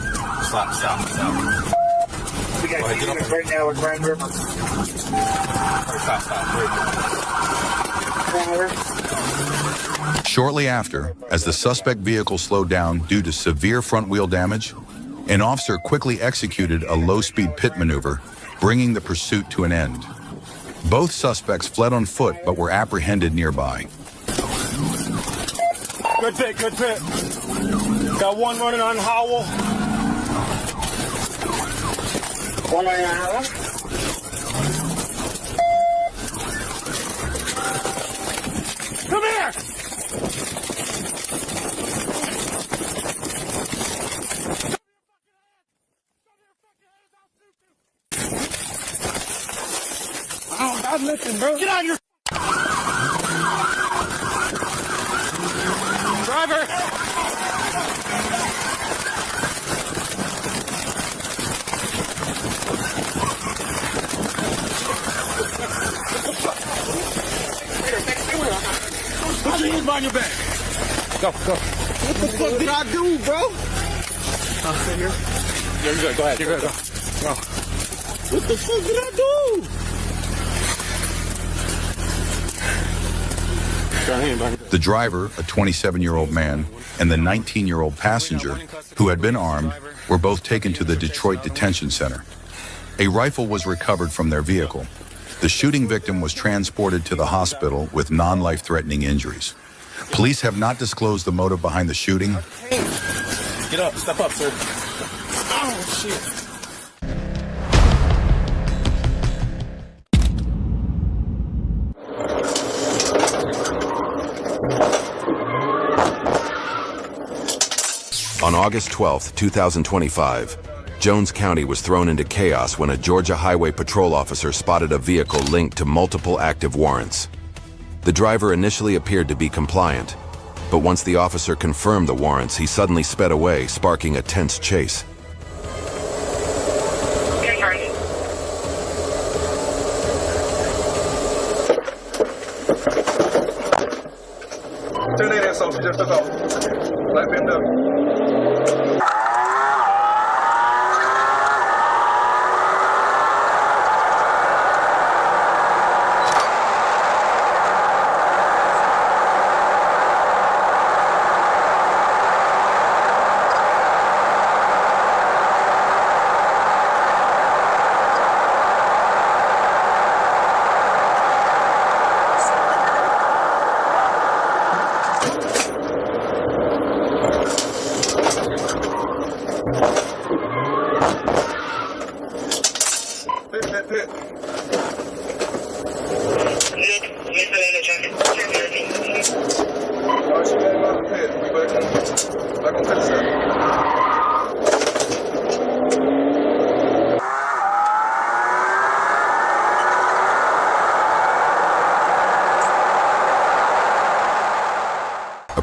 Stop. We got units right now at Grand River. Stop. Grand River. Shortly after, as the suspect vehicle slowed down due to severe front wheel damage, an officer quickly executed a low-speed pit maneuver, bringing the pursuit to an end. Both suspects fled on foot but were apprehended nearby. Good pit. Got one running on Howell. One running on Howell. Come here! Oh, God, listen, bro. Get on your... Driver! Put your hands behind your back. Go. What the fuck did I do, bro? Sit here. You're good. Go ahead. You're good. Go. What the fuck did I do? The driver, a 27-year-old man, and the 19-year-old passenger, who had been armed, were both taken to the Detroit Detention Center. A rifle was recovered from their vehicle. The shooting victim was transported to the hospital with non-life-threatening injuries. Police have not disclosed the motive behind the shooting. Get up. Step up, sir. Oh, shit. On August 12, 2025, Jones County was thrown into chaos when a Georgia Highway Patrol officer spotted a vehicle linked to multiple active warrants. The driver initially appeared to be compliant, but once the officer confirmed the warrants, he suddenly sped away, sparking a tense chase. Turn that ass off, just about. Let me know.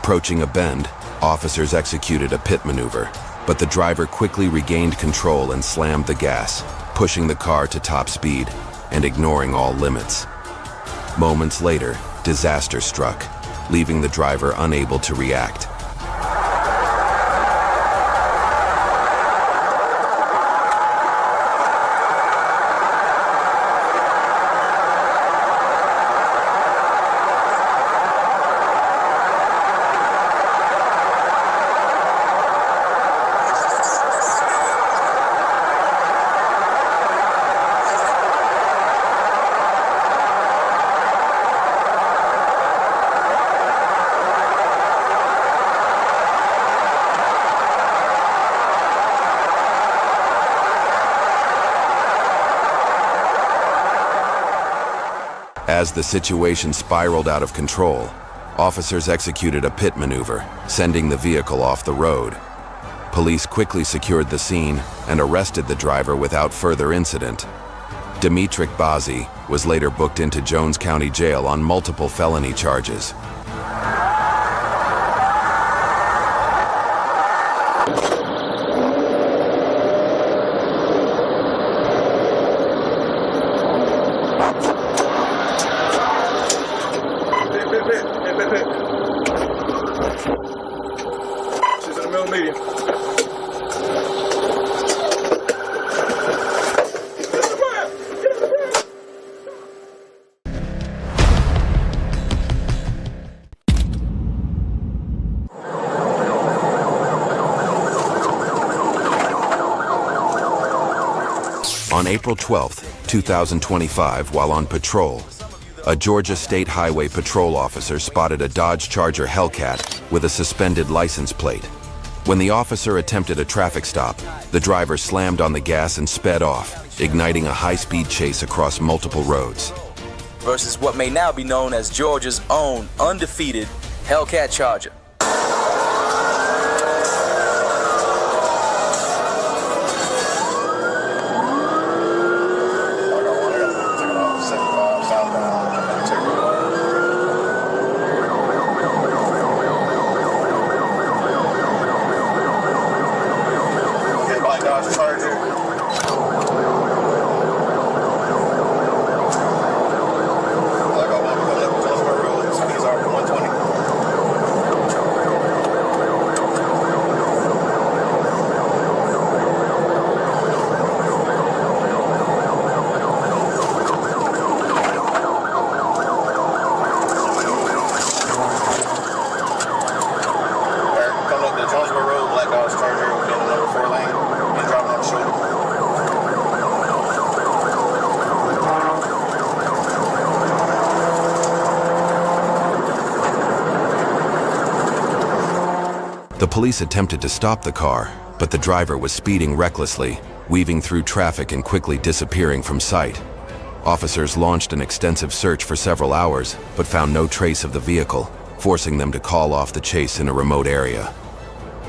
Approaching a bend, officers executed a pit maneuver, but the driver quickly regained control and slammed the gas, pushing the car to top speed and ignoring all limits. Moments later, disaster struck, leaving the driver unable to react. As the situation spiraled out of control, officers executed a pit maneuver, sending the vehicle off the road. Police quickly secured the scene and arrested the driver without further incident. Dimitrik Bazi was later booked into Jones County Jail on multiple felony charges. She's in the middle medium. On April 12, 2025, while on patrol, a Georgia State Highway Patrol officer spotted a Dodge Charger Hellcat with a suspended license plate. When the officer attempted a traffic stop, the driver slammed on the gas and sped off, igniting a high-speed chase across multiple roads. Versus what may now be known as Georgia's own undefeated Hellcat Charger. The police attempted to stop the car, but the driver was speeding recklessly, weaving through traffic and quickly disappearing from sight. Officers launched an extensive search for several hours, but found no trace of the vehicle, forcing them to call off the chase in a remote area.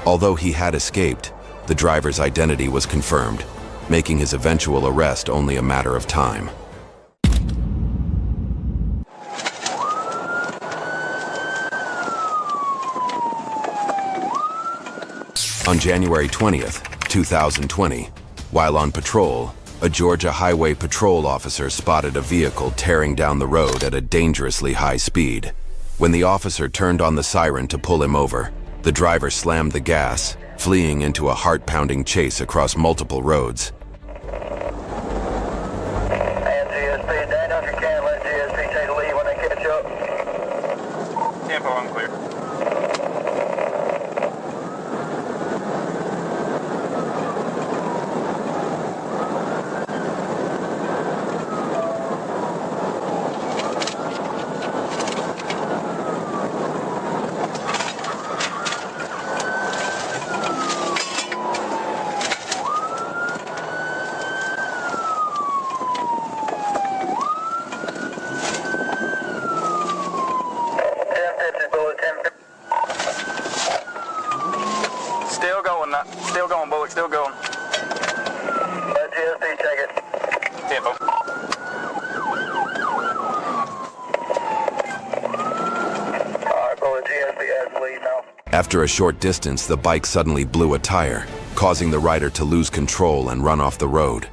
Although he had escaped, the driver's identity was confirmed, making his eventual arrest only a matter of time. On January 20th, 2020, while on patrol, a Georgia Highway Patrol officer spotted a vehicle tearing down the road at a dangerously high speed. When the officer turned on the siren to pull him over, the driver slammed the gas, fleeing into a heart-pounding chase across multiple roads. And GSP, Daniel, if you can, let GSP take the lead when they catch up. Tempo, I'm clear. Still going, Bullock, still going. Let GSP check it. Tempo. Alright, Bullock, GSP has the lead now. After a short distance, the bike suddenly blew a tire, causing the rider to lose control and run off the road.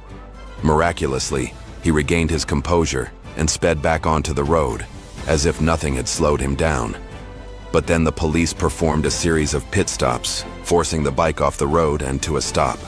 Miraculously, he regained his composure and sped back onto the road, as if nothing had slowed him down. But then the police performed a series of pit stops, forcing the bike off the road and to a stop.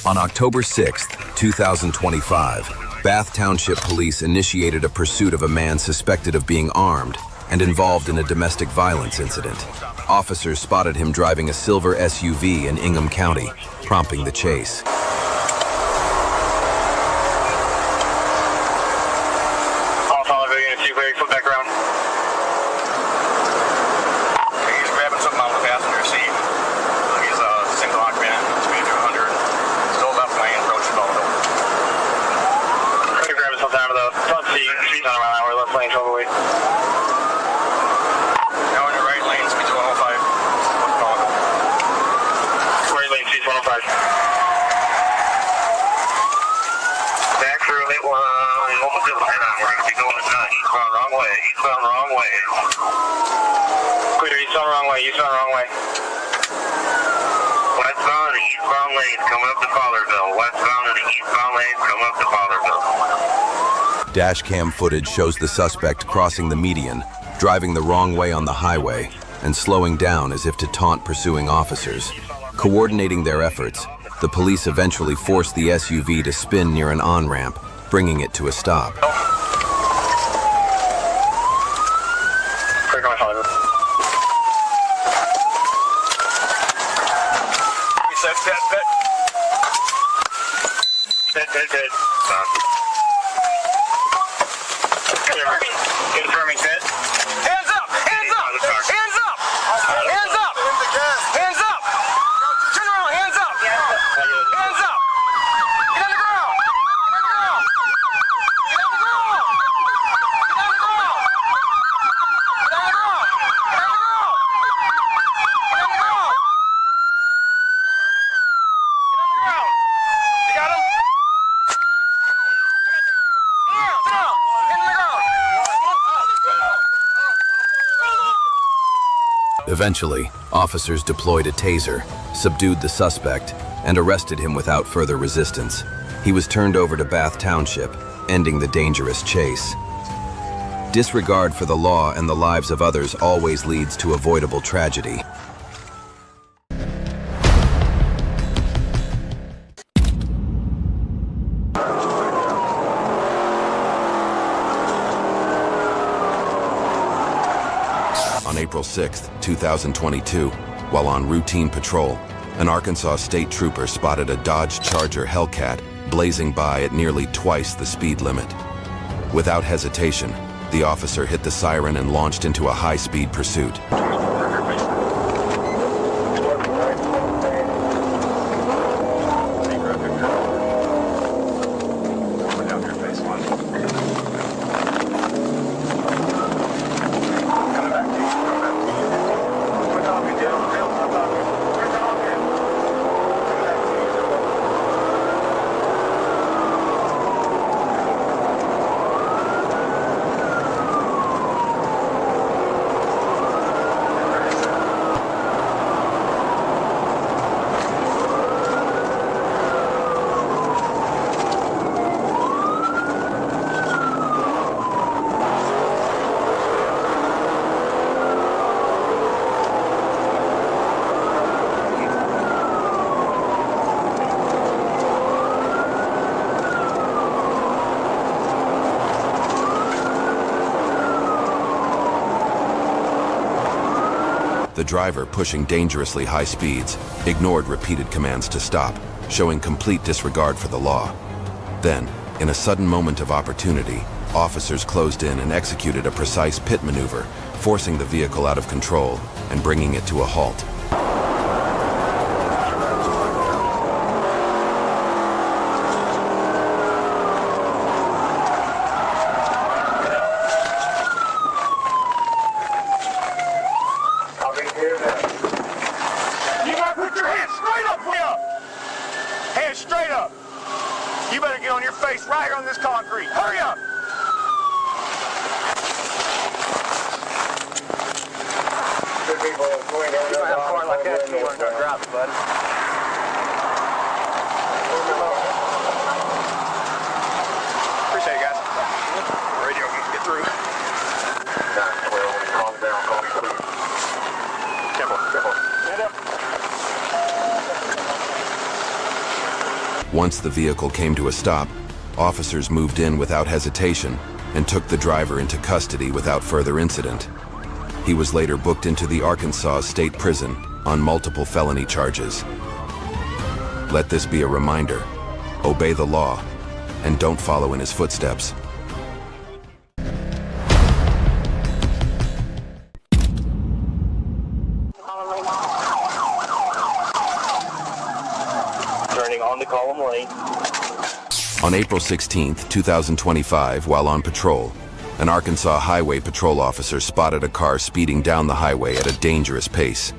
On October 6, 2025, Bath Township Police initiated a pursuit of a man suspected of being armed and involved in a domestic violence incident. Officers spotted him driving a silver SUV in Ingham County, prompting the chase. Dashcam footage shows the suspect crossing the median, driving the wrong way on the highway, and slowing down as if to taunt pursuing officers. Coordinating their efforts, the police eventually forced the SUV to spin near an on-ramp, bringing it to a stop. Eventually, officers deployed a taser, subdued the suspect, and arrested him without further resistance. He was turned over to Bath Township, ending the dangerous chase. Disregard for the law and the lives of others always leads to avoidable tragedy. On April 6, 2022, while on routine patrol, an Arkansas state trooper spotted a Dodge Charger Hellcat blazing by at nearly twice the speed limit. Without hesitation, the officer hit the siren and launched into a high-speed pursuit. The driver, pushing dangerously high speeds, ignored repeated commands to stop, showing complete disregard for the law. Then, in a sudden moment of opportunity, officers closed in and executed a precise pit maneuver, forcing the vehicle out of control and bringing it to a halt. You gotta put your hands straight up here! Hands straight up! You better get on your face right here on this concrete. Hurry up! Two people going down. You don't have a car like that, you learn how to drive it, buddy. Appreciate it, guys. Radio can get through. Calm down, please. Careful. Stand up. Once the vehicle came to a stop, officers moved in without hesitation and took the driver into custody without further incident. He was later booked into the Arkansas State Prison on multiple felony charges. Let this be a reminder: obey the law and don't follow in his footsteps. Turning on to Column Lane. On April 16, 2025, while on patrol, an Arkansas Highway Patrol officer spotted a car speeding down the highway at a dangerous pace.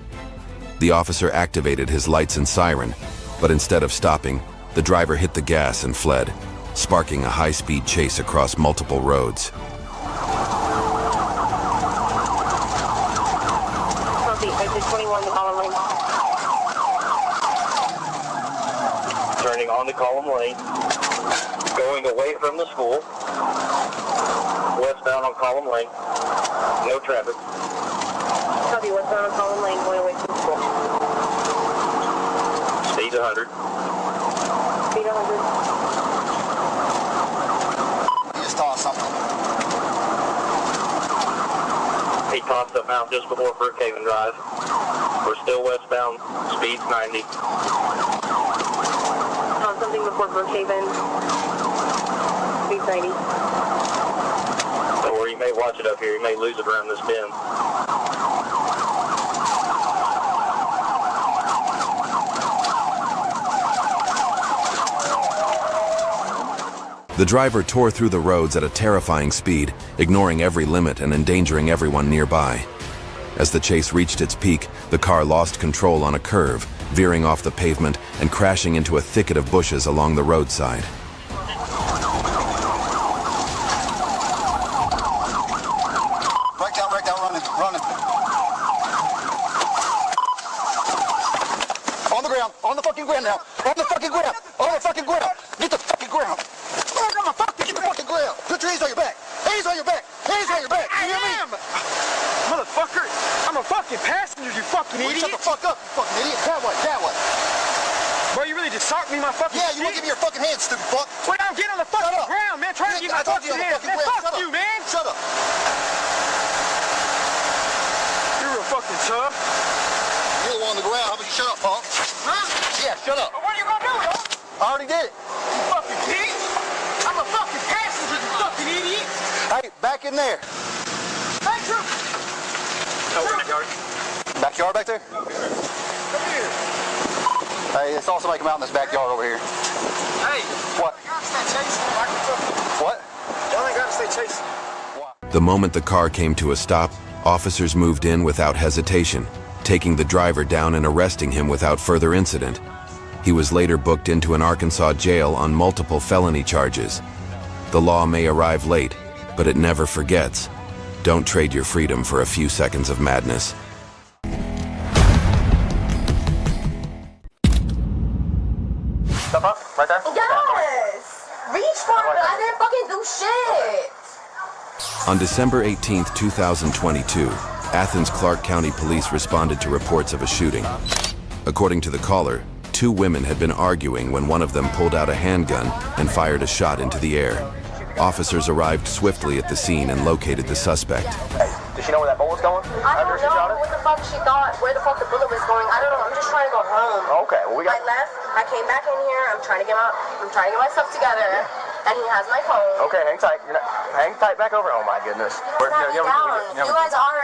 The officer activated his lights and siren, but instead of stopping, the driver hit the gas and fled, sparking a high-speed chase across multiple roads. Turning on to Column Lane. Going away from the school. Westbound on Column Lane. No traffic. Copy, westbound on Column Lane, going away from the school. Speed 100. Speed 100. You just tossed something. He tossed something out just before Brookhaven Drive. We're still westbound. Speed's 90. Something before Brookhaven. Speed 90. Or you may watch it up here. You may lose it around this bend. The driver tore through the roads at a terrifying speed, ignoring every limit and endangering everyone nearby. As the chase reached its peak, the car lost control on a curve, veering off the pavement and crashing into a thicket of bushes along the roadside. Break down, running. On the ground, on the fucking ground now. On the fucking ground, Get the fucking ground. Get the fucking ground. Put your hands on your back. Hands on your back. You hear me? Motherfucker, I'm a fucking passenger, you fucking idiot. Shut the fuck up, you fucking idiot. Now what? Bro, you really just socked me my fucking shit? You won't give me your fucking hands, stupid fuck. Wait, I'm getting on the fucking ground, man. Try to get my fucking hands. Man, fuck you, man. Shut up. You're real fucking tough. You're the one on the ground. How about you shut up, punk? Huh? Yeah, shut up. What are you gonna do, yo? I already did it. You fucking pig. I'm a fucking passenger, you fucking idiot. Hey, back in there. Hey, Drew. Backyard. Backyard back there? Come here. Hey, it's also come out in this backyard over here. Hey. What? What? Y'all ain't gotta stay chasing. The moment the car came to a stop, officers moved in without hesitation, taking the driver down and arresting him without further incident. He was later booked into an Arkansas jail on multiple felony charges. The law may arrive late, but it never forgets. Don't trade your freedom for a few seconds of madness. Step up, right there. Yes! Reach for it, but I didn't fucking do shit! On December 18, 2022, Athens Clarke County Police responded to reports of a shooting. According to the caller, two women had been arguing when one of them pulled out a handgun and fired a shot into the air. Officers arrived swiftly at the scene and located the suspect. Hey, does she know where that bullet's going? I don't know what the fuck she thought, where the fuck the bullet was going. I don't know, I'm just trying to go home. Okay, well we got... I left, I came back in here, I'm trying to get my stuff together. and he has my phone. Okay, hang tight. Hang tight back over. Oh my goodness. You guys are.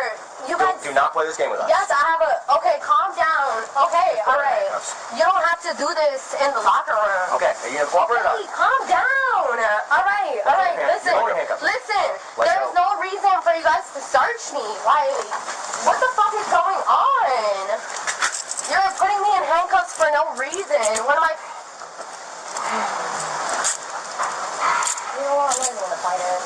You guys do not play this game with us. Yes, I have a. Okay, calm down. Okay, all right. You don't have to do this in the locker room. Okay, are you gonna cooperate or not? Hey, calm down. All right. Listen. There's no reason for you guys to search me. Like, what the fuck is going on? You're putting me in handcuffs for no reason. What am I? You know what? I'm not even gonna fight it.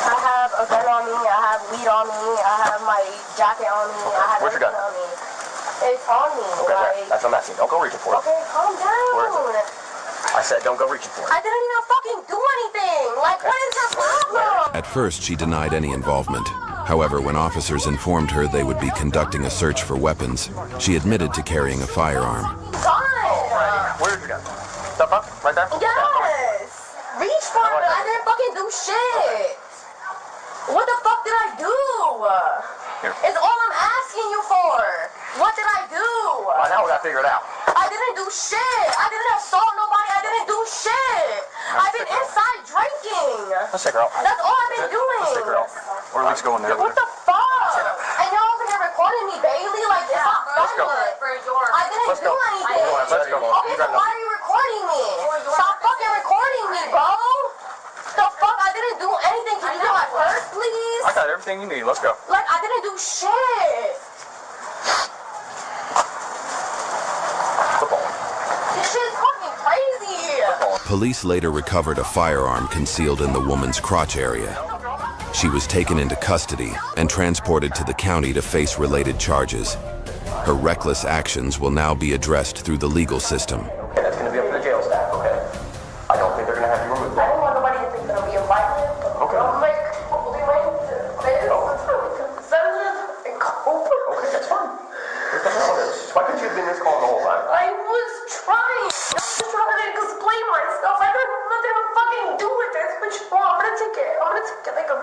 I have a gun on me. I have weed on me. I have my jacket on me. I have Where's your gun? everything on me. It's on me. Okay, like, that's what I'm asking. Don't go reaching for it. Okay, calm down. Where is it? I said don't go reaching for it. I didn't even fucking do anything. Like, what is your problem? At first, she denied any involvement. However, when officers informed her they would be conducting a search for weapons, she admitted to carrying a firearm. God. Where's your gun? Step up, right there? Yes. Reach for it, but I didn't fucking do shit. What the fuck did I do? Here. It's all I'm asking you for. What did I do? Well, now we gotta figure it out. I didn't do shit. I didn't assault nobody. I didn't do shit. I've been inside drinking. Let's take her out. That's all I've been doing. Let's take her out. Or let's go in there. What the fuck? And y'all over here recording me, Bailey? Like, it's not Let's go. I didn't do anything. Let's go. Okay, so why are you recording me? Stop fucking recording me, bro. The fuck? I didn't do anything. Can you get my purse, please? I got everything you need. Let's go. Like, I didn't do shit. This shit is fucking crazy. Police later recovered a firearm concealed in the woman's crotch area. She was taken into custody and transported to the county to face related charges. Her reckless actions will now be addressed through the legal system. That's gonna be up to the jail staff, okay? I don't think they're gonna have you removed. I don't want nobody to think that I'm being violent. Okay. I'm like, holding my and cope. Okay, that's fine. What the hell is this? Why couldn't you have been this calm the whole time? I was trying. I was trying to explain myself. I had nothing to fucking do with this, but you know, I'm gonna take it. Like a